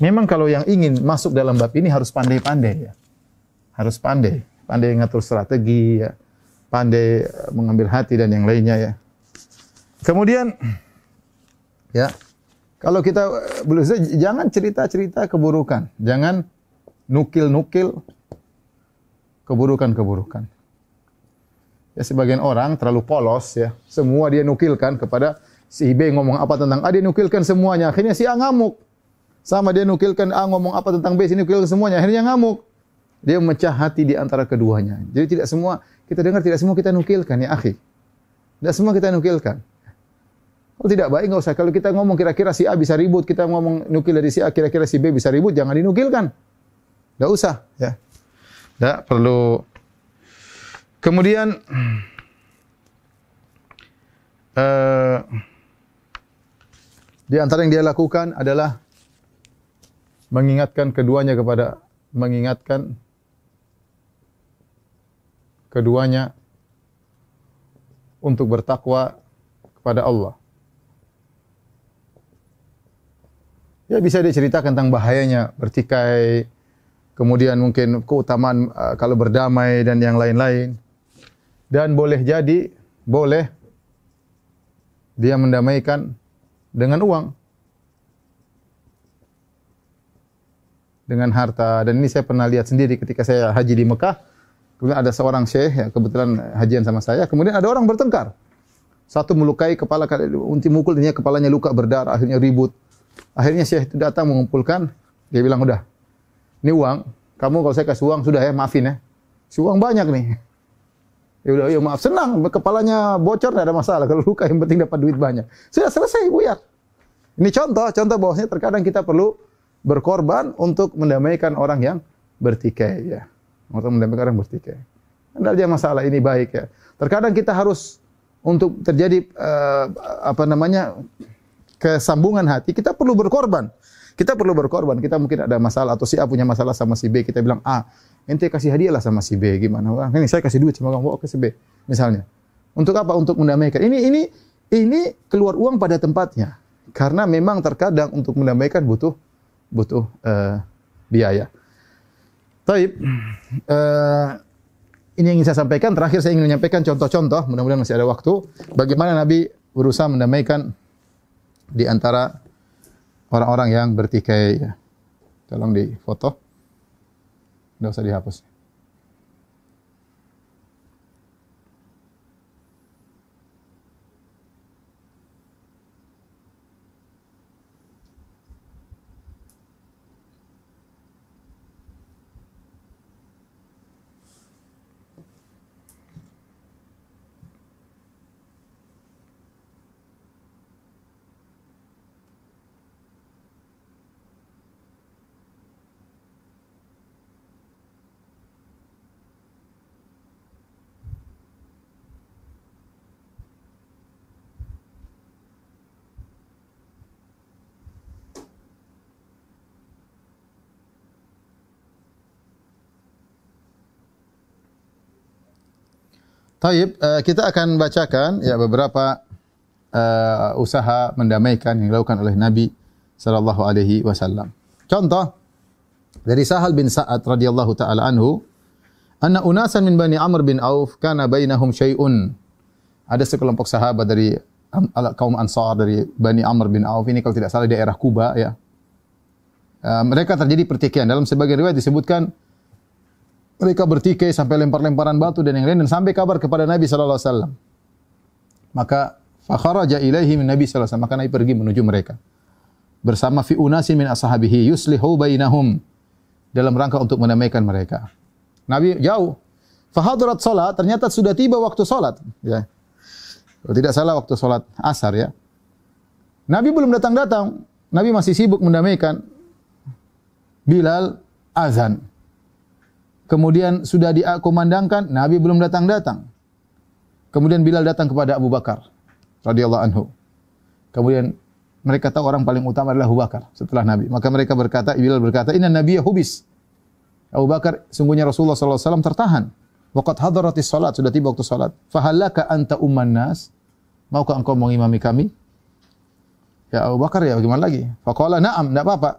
memang kalau yang ingin masuk dalam bab ini harus pandai-pandai ya. Harus pandai ngatur strategi ya. Pandai mengambil hati dan yang lainnya ya. Kemudian ya, kalau kita jangan cerita-cerita keburukan, jangan nukil-nukil keburukan-keburukan. Ya, sebagian orang terlalu polos ya, semua dia nukilkan kepada si B ngomong apa tentang A, dia nukilkan semuanya. Akhirnya si A ngamuk. Sama dia nukilkan A ngomong apa tentang B, si nukilkan semuanya. Akhirnya ngamuk. Dia memecah hati di antara keduanya. Jadi tidak semua kita dengar, tidak semua kita nukilkan ya akhi. Tidak semua kita nukilkan. Kalau tidak baik enggak usah. Kalau kita ngomong kira-kira si A bisa ribut, kita ngomong nukil dari si A kira-kira si B bisa ribut, jangan dinukilkan. Tidak usah ya. Tidak perlu. Kemudian di antara yang dia lakukan adalah mengingatkan keduanya untuk bertakwa kepada Allah. Ya bisa diceritakan tentang bahayanya bertikai, kemudian mungkin keutamaan kalau berdamai dan yang lain-lain. Dan boleh dia mendamaikan dengan uang, dengan harta. Dan ini saya pernah lihat sendiri ketika saya haji di Mekah. Kemudian ada seorang syekh, ya, kebetulan hajian sama saya. Kemudian ada orang bertengkar. Satu melukai kepala, unti mukul, ini kepalanya luka berdarah, akhirnya ribut. Akhirnya syekh itu datang mengumpulkan. Dia bilang, udah, ini uang. Kamu kalau saya kasih uang, sudah ya, maafin ya. Si uang banyak nih. Ya udah, ya maaf, senang. Kepalanya bocor, tidak ada masalah. Kalau luka, yang penting dapat duit banyak. Sudah selesai, buyar. Ini contoh bahwasanya terkadang kita perlu berkorban untuk mendamaikan orang yang bertikai. Ya. Untuk mendamaikan orang bertikai. Tidak ada masalah, ini baik ya. Terkadang kita harus, untuk terjadi kesambungan hati, kita perlu berkorban. Kita mungkin ada masalah, atau si A punya masalah sama si B. Kita bilang, ente kasih hadiah lah sama si B. Gimana? Ini saya kasih duit sama kamu, bawa ke si B. Misalnya. Untuk apa? Untuk mendamaikan. Ini keluar uang pada tempatnya. Karena memang terkadang untuk mendamaikan butuh biaya. Taib. Ini yang ingin saya sampaikan. Terakhir saya ingin menyampaikan contoh-contoh. Mudah-mudahan masih ada waktu. Bagaimana Nabi berusaha mendamaikan di antara orang-orang yang bertikai. Tolong difoto. Tidak usah dihapus. Taib, kita akan bacakan ya beberapa usaha mendamaikan yang dilakukan oleh Nabi sallallahu alaihi wasallam. Contoh dari Sahal bin Sa'ad radhiyallahu taala anhu, anna unasan min Bani Amr bin Auf kana bainahum syai'un. Ada sekelompok sahabat dari kaum Ansar dari Bani Amr bin Auf, ini kalau tidak salah daerah Kuba ya. Mereka terjadi pertikaian. Dalam sebagian riwayat disebutkan mereka bertikai sampai lempar-lemparan batu dan yang lain, dan sampai kabar kepada Nabi sallallahu alaihi wasallam. Maka fa kharaja ilaihi min Nabi sallallahu alaihi wasallam, maka Nabi pergi menuju mereka bersama fi unasin min ashabihi yuslihu bainahum, dalam rangka untuk mendamaikan mereka. Nabi jauh. Fa hadarat salat, ternyata sudah tiba waktu salat ya. Kalau tidak salah waktu salat asar ya. Nabi belum datang-datang. Nabi masih sibuk mendamaikan. Bilal azan. Kemudian sudah dikumandangkan, Nabi belum datang-datang. Kemudian Bilal datang kepada Abu Bakar radhiyallahu anhu. Kemudian mereka tahu orang paling utama adalah Abu Bakar setelah Nabi. Maka mereka berkata, Bilal berkata, "Inna nabiyya hubis." Abu Bakar, sungguhnya Rasulullah sallallahu alaihi wasallam tertahan. Waqad hadaratis salat, sudah tiba waktu salat. Fahallaka anta umman nas? Maukah engkau mengimami kami? Ya Abu Bakar, ya bagaimana lagi? Faqala na'am, enggak apa-apa.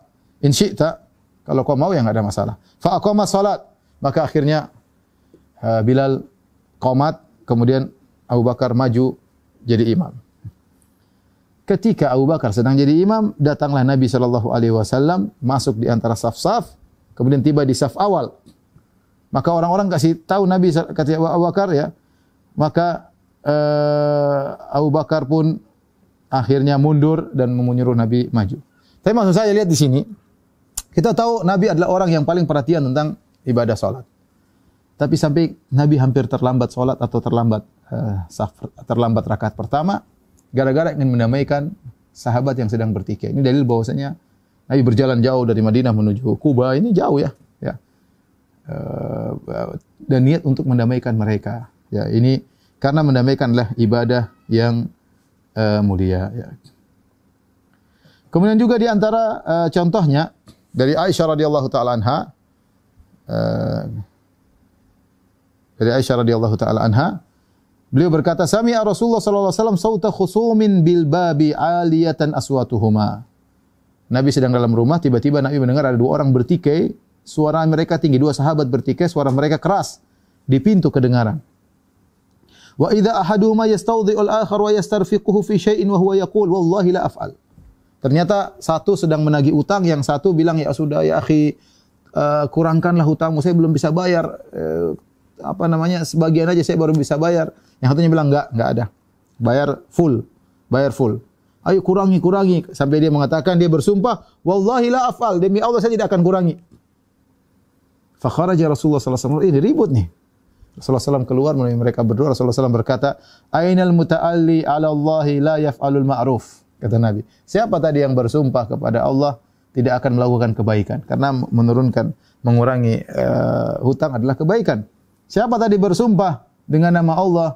In syi'ta, kalau kau mau ya enggak ada masalah. Fa aqama salat. Maka akhirnya Bilal qomat, kemudian Abu Bakar maju jadi imam. Ketika Abu Bakar sedang jadi imam, datanglah Nabi sallallahu alaihi wasallam masuk di antara saf-saf, kemudian tiba di saf awal. Maka orang-orang kasih tahu Nabi, kata Abu Bakar ya. Maka Abu Bakar pun akhirnya mundur dan menyuruh Nabi maju. Tapi maksud saya lihat di sini, kita tahu Nabi adalah orang yang paling perhatian tentang ibadah salat. Tapi sampai Nabi hampir terlambat salat atau terlambat rakaat pertama, gara-gara ingin mendamaikan sahabat yang sedang bertikai. Ini dalil bahwasanya Nabi berjalan jauh dari Madinah menuju Kuba, ini jauh ya. Dan niat untuk mendamaikan mereka. Ya, ini karena mendamaikanlah ibadah yang mulia. Ya. Kemudian juga di antara contohnya dari Aisyah radhiyallahu taala anha, beliau berkata, "Sami'a Rasulullah sallallahu alaihi wasallam sauta khusumin bil babi 'aliyatan aswatuhuma." Nabi sedang dalam rumah, tiba-tiba Nabi mendengar ada dua orang bertikai, suara mereka tinggi, dua sahabat bertikai, suara mereka keras di pintu kedengaran. Wa idza ahaduhuma yastawdhi'u al-akhar wa yastarfiquhu fi syai'in wa huwa yaqul wallahi la af'al. Ternyata satu sedang menagih utang, yang satu bilang, "Ya sudah ya akhi, kurangkanlah hutangmu, saya belum bisa bayar. Sebagian aja saya baru bisa bayar." Yang satunya bilang, enggak ada. Bayar full. Ayo kurangi. Sampai dia mengatakan, dia bersumpah, "Wallahi la af'al, demi Allah saya tidak akan kurangi." Fa kharaja Rasulullah sallallahu alaihi wasallam, ini ribut nih. Rasulullah SAW keluar menemui mereka berdua. Rasulullah SAW berkata, "Ainal muta'alli 'ala Allahi la yaf'alul ma'ruf." Kata Nabi, siapa tadi yang bersumpah kepada Allah tidak akan melakukan kebaikan? Karena mengurangi hutang adalah kebaikan. Siapa tadi bersumpah dengan nama Allah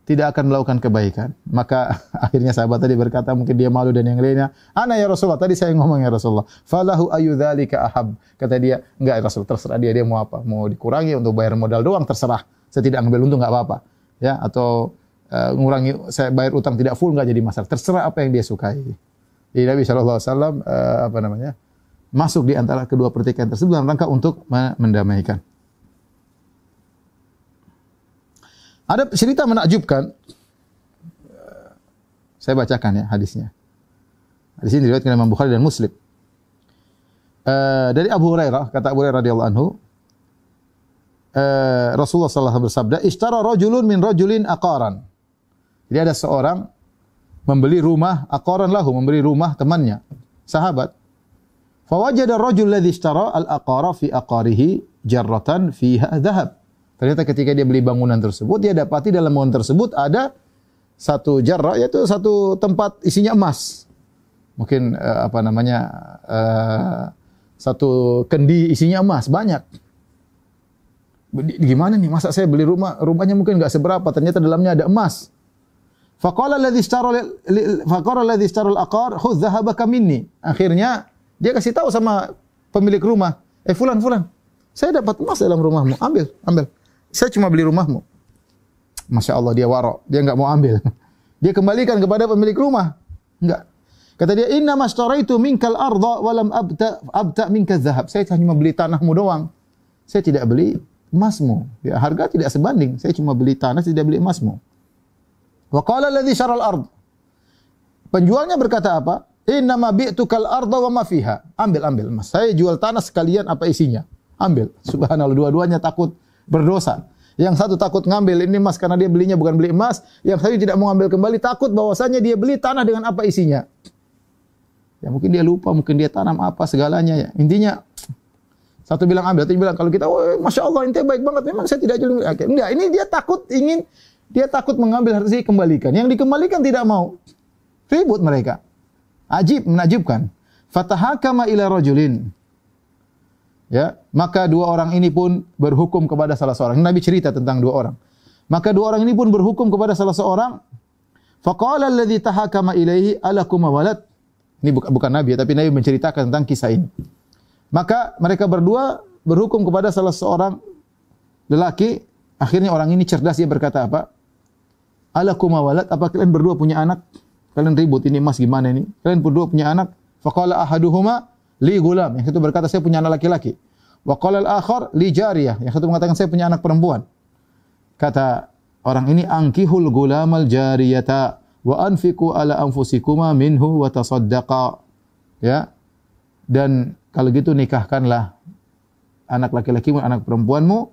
tidak akan melakukan kebaikan? Maka akhirnya sahabat tadi berkata, mungkin dia malu dan yang lainnya, "Ana ya Rasulullah, tadi saya ngomong ya Rasulullah." Falahu ayu dzalika ahab. Kata dia, "Enggak ya Rasul, terserah dia mau apa. Mau dikurangi untuk bayar modal doang terserah. Saya tidak ambil untung enggak apa-apa." Ya, atau ngurangi, saya bayar utang tidak full enggak jadi masalah. Terserah apa yang dia sukai. Jadi Nabi sallallahu alaihi wasallam masuk di antara kedua pertikaian tersebut dalam rangka untuk mendamaikan. Ada cerita menakjubkan. Saya bacakan ya hadisnya. Hadis ini diriwayatkan Imam Bukhari dan Muslim. Dari Abu Hurairah, kata Abu Hurairah radhiyallahu anhu, Rasulullah sallallahu alaihi wasallam bersabda, "Ishtara rajulun min rajulin aqaran." Jadi ada seorang membeli rumah, aqaran lahu, membeli rumah temannya, sahabat. Fawajada ar-rajul alladhi ishtara al-aqara fi aqarihi jarratan fiha dhahab. Ternyata ketika dia beli bangunan tersebut, dia dapati dalam bangunan tersebut ada satu jarrah, yaitu satu tempat isinya emas. Mungkin satu kendi isinya emas, banyak. Gimana nih, masa saya beli rumahnya mungkin enggak seberapa, ternyata dalamnya ada emas. Faqala alladhi ishtara al-aqar, "Khudh dhahabaka minni." Akhirnya dia kasih tahu sama pemilik rumah, fulan, saya dapat emas dalam rumahmu, ambil. Saya cuma beli rumahmu. Masya Allah, dia warok. Dia enggak mau ambil. Dia kembalikan kepada pemilik rumah. Enggak. Kata dia, "Inna mastaraitu minkal arda walam abta minka dhahab." Saya hanya beli tanahmu doang. Saya tidak beli emasmu. Ya, harga tidak sebanding. Saya cuma beli tanah, tidak beli emasmu. Wa qala alladhi syaral ard. Penjualnya berkata apa? "Inna ma bi'tukal arda wa ma fiha." Ambil emas. Saya jual tanah sekalian apa isinya. Ambil. Subhanallah, dua-duanya takut berdosa. Yang satu takut ngambil ini emas karena dia belinya bukan beli emas, yang satu tidak mau ngambil kembali takut bahwasanya dia beli tanah dengan apa isinya. Ya mungkin dia lupa, mungkin dia tanam apa segalanya ya. Intinya satu bilang ambil, satu bilang kalau kita, "Oh, Masya Allah, ente baik banget, memang saya tidak jual." Enggak, ini dia takut mengambil harta dikembalikan. Yang dikembalikan tidak mau. Ribut mereka. Menakjubkan. Fatahakama ila rajulin. Ya, maka dua orang ini pun berhukum kepada salah seorang. Nabi cerita tentang dua orang. Maka dua orang ini pun berhukum kepada salah seorang. Faqala alladhi tahakama ilaihi alakum walad. Ini bukan Nabi, tapi Nabi menceritakan tentang kisah ini. Maka mereka berdua berhukum kepada salah seorang lelaki. Akhirnya orang ini cerdas, dia berkata apa? Alakum walad, apa kalian berdua punya anak? Kalian ribut ini mas gimana ini? Kalian berdua punya anak? Faqala ahaduhuma li gulam. Yang satu berkata saya punya anak laki-laki. Wa qala al-akhar li jariyah. Yang satu mengatakan saya punya anak perempuan. Kata orang ini ankihul gulamal jariyata wa anfiqu ala anfusikuma minhu wa tasaddaqa. Ya. Dan kalau gitu nikahkanlah anak laki-lakimu, anak perempuanmu,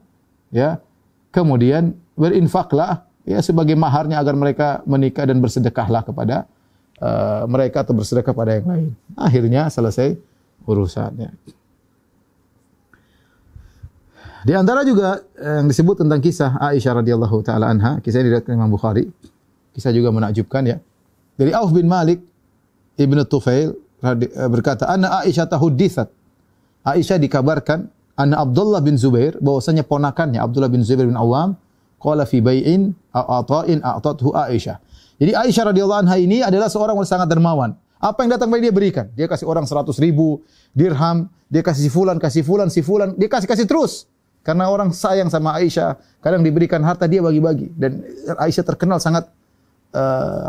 ya. Kemudian berinfaklah ya sebagai maharnya agar mereka menikah dan bersedekahlah kepada mereka atau bersedekah pada yang lain. Akhirnya selesai urusannya. Di antara juga yang disebut tentang kisah Aisyah radhiyallahu taala anha, kisah ini diriwayatkan Imam Bukhari. Kisah juga menakjubkan ya. Dari Auf bin Malik Ibnu Tufail berkata, "Anna Aisyah tahudditsat." Aisyah dikabarkan anna Abdullah bin Zubair, bahwasanya ponakannya Abdullah bin Zubair bin Awam, qala fi bai'in a'ta'in a'tathu Aisyah. Jadi Aisyah radhiyallahu anha ini adalah seorang yang sangat dermawan. Apa yang datang pada dia berikan. Dia kasih orang 100.000 dirham, dia kasih si fulan, dia kasih terus. Karena orang sayang sama Aisyah, kadang diberikan harta dia bagi-bagi, dan Aisyah terkenal sangat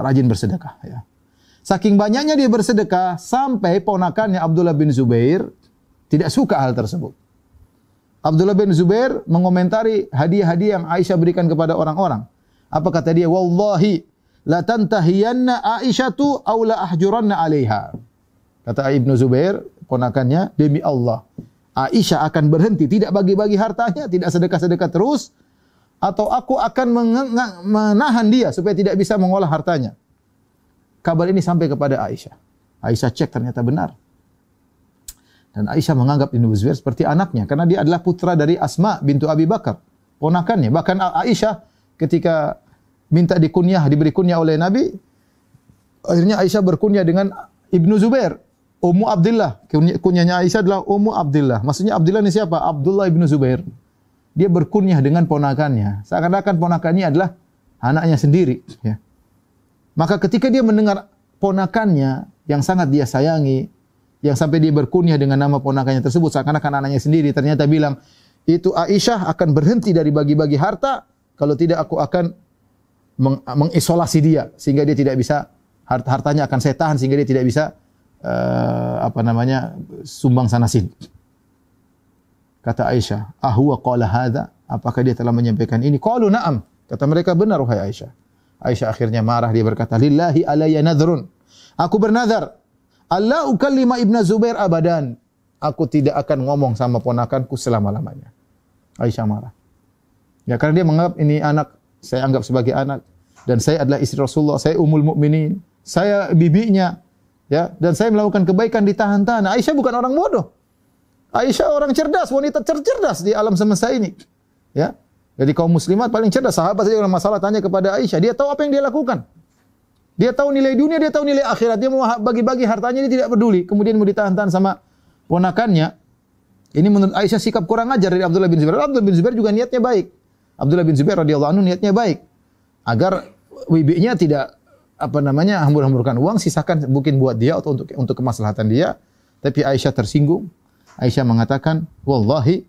rajin bersedekah ya. Saking banyaknya dia bersedekah sampai ponakannya Abdullah bin Zubair tidak suka hal tersebut. Abdullah bin Zubair mengomentari hadiah-hadiah yang Aisyah berikan kepada orang-orang. Apa kata dia? Wallahi la tantahiyanna Aisyatu aw la ahjuranna 'alaiha. Kata Ibnu Zubair, ponakannya, demi Allah, Aisyah akan berhenti, tidak bagi-bagi hartanya, tidak sedekah-sedekah terus, atau aku akan menahan dia supaya tidak bisa mengolah hartanya. Kabar ini sampai kepada Aisyah. Aisyah cek, ternyata benar. Dan Aisyah menganggap Ibnu Zubair seperti anaknya, karena dia adalah putra dari Asma bintu Abi Bakar, ponakannya. Bahkan Aisyah ketika diberi kunyah oleh Nabi, akhirnya Aisyah berkunyah dengan Ibnu Zubair, Ummu Abdullah. Kunyahnya Aisyah adalah Ummu Abdullah. Maksudnya Abdullah ini siapa? Abdullah Ibnu Zubair. Dia berkunyah dengan ponakannya. Seakan-akan ponakannya adalah anaknya sendiri. Ya. Maka ketika dia mendengar ponakannya yang sangat dia sayangi, yang sampai dia berkunyah dengan nama ponakannya tersebut, seakan-akan anaknya sendiri, ternyata bilang, itu Aisyah akan berhenti dari bagi-bagi harta, kalau tidak aku akan mengisolasi dia, sehingga dia tidak bisa, hartanya akan saya tahan, sehingga dia tidak bisa sumbang sana sini. Kata Aisyah, ahuwa qala hadza? Apakah dia telah menyampaikan ini? Qalu na'am. Kata mereka, benar wahai Aisyah. Aisyah akhirnya marah, dia berkata, lillahi alayya nadhrun. Aku bernazar, alla ukallima Ibnu Zubair abadan. Aku tidak akan ngomong sama ponakanku selama-lamanya. Aisyah marah. Ya, karena dia menganggap ini anak, saya anggap sebagai anak, dan saya adalah istri Rasulullah, saya ummul mukminin, saya bibinya, ya, dan saya melakukan kebaikan ditahan-tahan. Aisyah bukan orang bodoh. Aisyah orang cerdas, wanita cerdas di alam semesta ini. Ya. Jadi kaum muslimat paling cerdas. Sahabat saja kalau masalah tanya kepada Aisyah, dia tahu apa yang dia lakukan. Dia tahu nilai dunia, dia tahu nilai akhirat. Dia mau bagi-bagi hartanya, dia tidak peduli. Kemudian mau ditahan-tahan sama ponakannya. Ini menurut Aisyah sikap kurang ajar dari Abdullah bin Zubair. Abdullah bin Zubair juga niatnya baik. Abdullah bin Zubair radhiyallahu anhu niatnya baik. Agar bibinya tidak hambur-hamburkan uang, sisakan mungkin buat dia atau untuk kemaslahatan dia. Tapi Aisyah tersinggung. Aisyah mengatakan, wallahi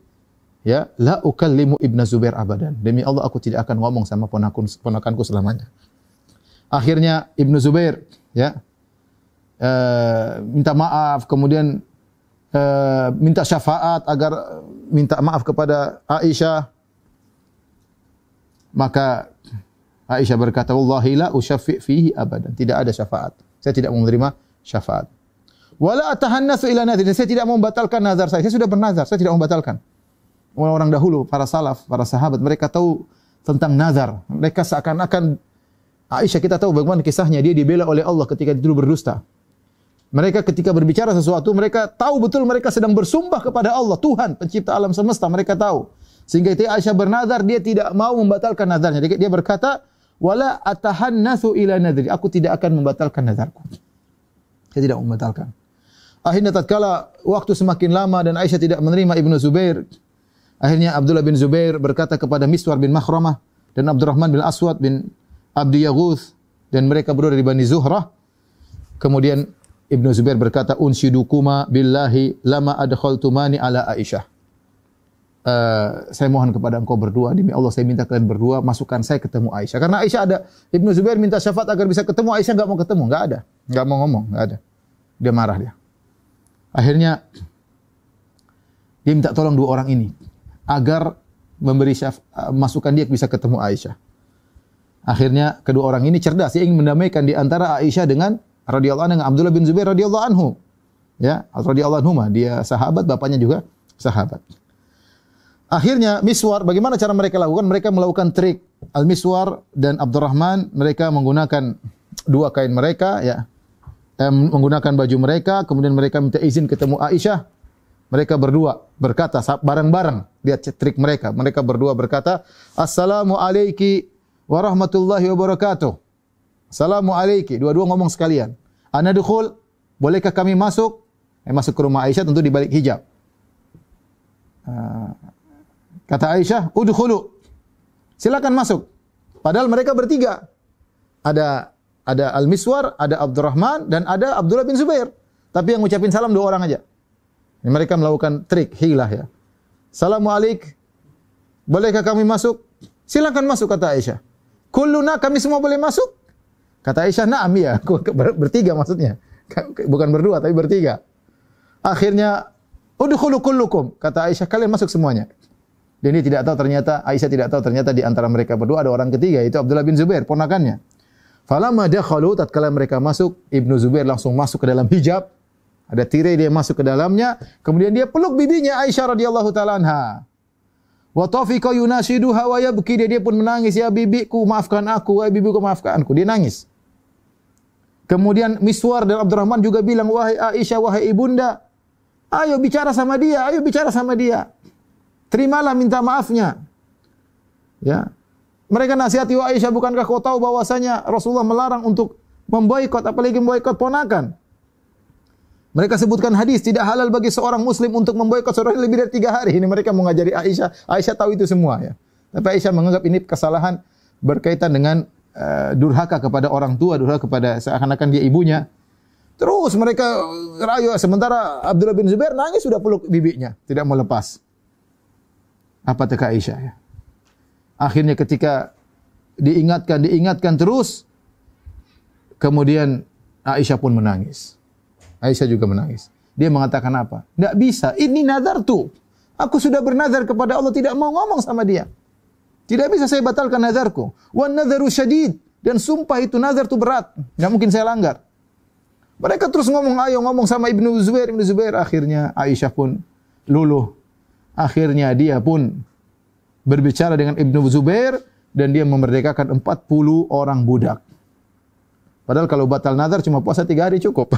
ya la ukallimu Ibnu Zubair abadan. Demi Allah aku tidak akan ngomong sama ponakanku selamanya. Akhirnya Ibnu Zubair ya minta maaf, kemudian minta syafaat agar minta maaf kepada Aisyah. Maka Aisyah berkata, wallahi la usyaffi fihi abadan. Tidak ada syafaat. Saya tidak mau menerima syafaat. Wala atahannatsu ila nadhrin. Saya tidak mau membatalkan nazar saya. Saya sudah bernazar, saya tidak mau membatalkan. Orang dahulu, para salaf, para sahabat, mereka tahu tentang nazar. Mereka seakan-akan, Aisyah kita tahu bagaimana kisahnya, dia dibela oleh Allah ketika dituduh berdusta. Mereka ketika berbicara sesuatu, mereka tahu betul mereka sedang bersumpah kepada Allah, Tuhan, pencipta alam semesta, mereka tahu. Sehingga itu Aisyah bernazar, dia tidak mau membatalkan nazarnya. Dia berkata, wala atahannatsu ila nadhri. Aku tidak akan membatalkan nazarku. Saya tidak membatalkan. Akhirnya tatkala waktu semakin lama dan Aisyah tidak menerima Ibnu Zubair, akhirnya Abdullah bin Zubair berkata kepada Miswar bin Makhramah, dan Abdurrahman bin Aswad bin Abdi Yaghuth, dan mereka berdua dari Bani Zuhrah. Kemudian Ibnu Zubair berkata, "Unshidukuma billahi lama adkhaltumani ala Aisyah." Saya mohon kepada engkau berdua, demi Allah saya minta kalian berdua masukkan saya ketemu Aisyah. Karena Aisyah ada, Ibnu Zubair minta syafaat agar bisa ketemu, Aisyah enggak mau ketemu, enggak ada. Enggak mau ngomong, enggak ada. Dia marah dia. Akhirnya dia minta tolong dua orang ini agar memberi masukan dia bisa ketemu Aisyah. Akhirnya kedua orang ini cerdas, dia ingin mendamaikan di antara Aisyah dengan radhiyallahu anhu, dengan Abdullah bin Zubair radhiyallahu anhu. Ya, radhiyallahu anhuma, dia sahabat, bapaknya juga sahabat. Akhirnya Miswar, bagaimana cara mereka lakukan? Mereka melakukan trik. Al-Miswar dan Abdurrahman, mereka menggunakan dua kain mereka, ya, menggunakan baju mereka, kemudian mereka minta izin ketemu Aisyah. Mereka berdua berkata bareng-bareng, lihat trik mereka. Mereka berdua berkata, "Assalamu alayki wa rahmatullahi wa barakatuh." Assalamu alayki, dua-dua ngomong sekalian. "Ana dukhul, bolehkah kami masuk?" Masuk ke rumah Aisyah tentu di balik hijab. Kata Aisyah, "Udkhulu." Silakan masuk. Padahal mereka bertiga. Ada Al-Miswar, ada Abdurrahman, dan ada Abdullah bin Zubair. Tapi yang ngucapin salam dua orang aja. Mereka melakukan trik, hilah ya. "Assalamualaikum. Bolehkah kami masuk?" "Silakan masuk," kata Aisyah. "Kulluna, kami semua boleh masuk?" Kata Aisyah, "Na'am ya." Bertiga maksudnya. Bukan berdua tapi bertiga. Akhirnya, "Udkhulu kullukum." Kata Aisyah, "Kalian masuk semuanya." Dan dia tidak tahu ternyata, Aisyah tidak tahu ternyata di antara mereka berdua ada orang ketiga, yaitu Abdullah bin Zubair, ponakannya. Falamma dakhalu, tatkala mereka masuk, Ibnu Zubair langsung masuk ke dalam hijab. Ada tirai, dia masuk ke dalamnya, kemudian dia peluk bibinya Aisyah radhiyallahu taala anha. Wa tafiqa yunashiduha wa yabki, dia pun menangis, "Ya bibiku, maafkan aku, wahai bibiku, maafkan aku." Dia nangis. Kemudian Miswar dan Abdurrahman juga bilang, "Wahai Aisyah, wahai ibunda, ayo bicara sama dia, ayo bicara sama dia. Terimalah minta maafnya." Ya. Mereka nasihati, "Wahai Aisyah, bukankah kau tahu bahwasanya Rasulullah melarang untuk memboikot, apalagi memboikot ponakan?" Mereka sebutkan hadis, tidak halal bagi seorang muslim untuk memboikot saudaranya lebih dari 3 hari. Ini mereka mengajari Aisyah. Aisyah tahu itu semua ya. Tapi Aisyah menganggap ini kesalahan berkaitan dengan durhaka kepada orang tua, durhaka kepada seakan-akan dia ibunya. Terus mereka rayu, sementara Abdullah bin Zubair nangis sudah peluk bibinya, tidak mau lepas. Apa kata Aisyah ya? Akhirnya ketika diingatkan terus, kemudian Aisyah pun menangis. Aisyah juga menangis. Dia mengatakan apa? Tidak bisa. Ini nazartu. Aku sudah bernazar kepada Allah, tidak mau ngomong sama dia. Tidak bisa saya batalkan nazarku. Wan nadharu syadid. Dan sumpah itu nazar itu berat. Tidak mungkin saya langgar. Mereka terus ngomong, ayo ngomong sama Ibnu Zubair. Akhirnya Aisyah pun luluh. Akhirnya dia pun berbicara dengan Ibnu Zubair dan dia memerdekakan 40 orang budak. Padahal kalau batal nazar cuma puasa 3 hari cukup.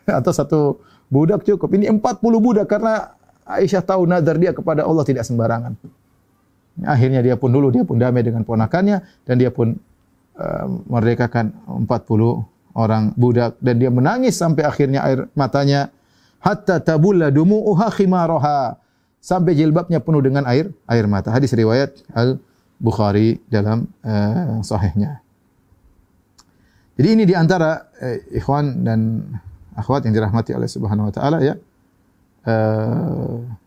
Atau 1 budak cukup. Ini 40 budak karena Aisyah tahu nazar dia kepada Allah tidak sembarangan. Akhirnya dia pun damai dengan ponakannya dan dia pun merdekakan 40 orang budak dan dia menangis sampai akhirnya air matanya hatta tabulla dumu'uha khimaraha, sampai jilbabnya penuh dengan air mata. Hadis riwayat Al-Bukhari dalam sahihnya. Jadi ini di antara ikhwan dan akhwat yang dirahmati oleh Subhanahu wa taala ya.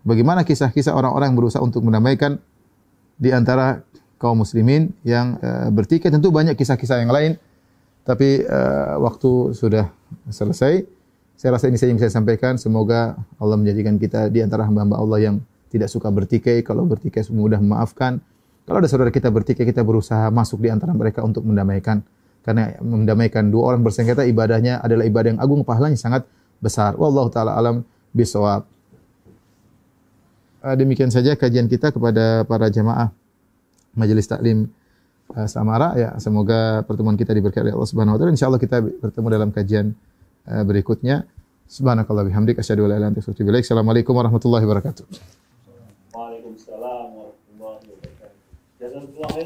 Bagaimana kisah-kisah orang-orang yang berusaha untuk mendamaikan di antara kaum muslimin yang bertikai. Tentu banyak kisah-kisah yang lain, tapi waktu sudah selesai. Saya rasa ini saja yang saya sampaikan. Semoga Allah menjadikan kita di antara hamba-hamba Allah yang tidak suka bertikai. Kalau bertikai mudah memaafkan. Kalau ada saudara kita bertikai, kita berusaha masuk di antara mereka untuk mendamaikan. Karena mendamaikan dua orang bersengketa ibadahnya adalah ibadah yang agung, pahalanya sangat besar. Wallahu taala alam bisawab. Demikian saja kajian kita kepada para jamaah Majelis Taklim Samara ya. Semoga pertemuan kita diberkahi oleh Allah Subhanahu wa taala. Insyaallah kita bertemu dalam kajian berikutnya. Subhanakallah bihamdik asyhadu an la ilaha illa anta astaghfiruka wa atubu ilaik. Assalamualaikum warahmatullahi wabarakatuh. Waalaikumsalam warahmatullahi wabarakatuh.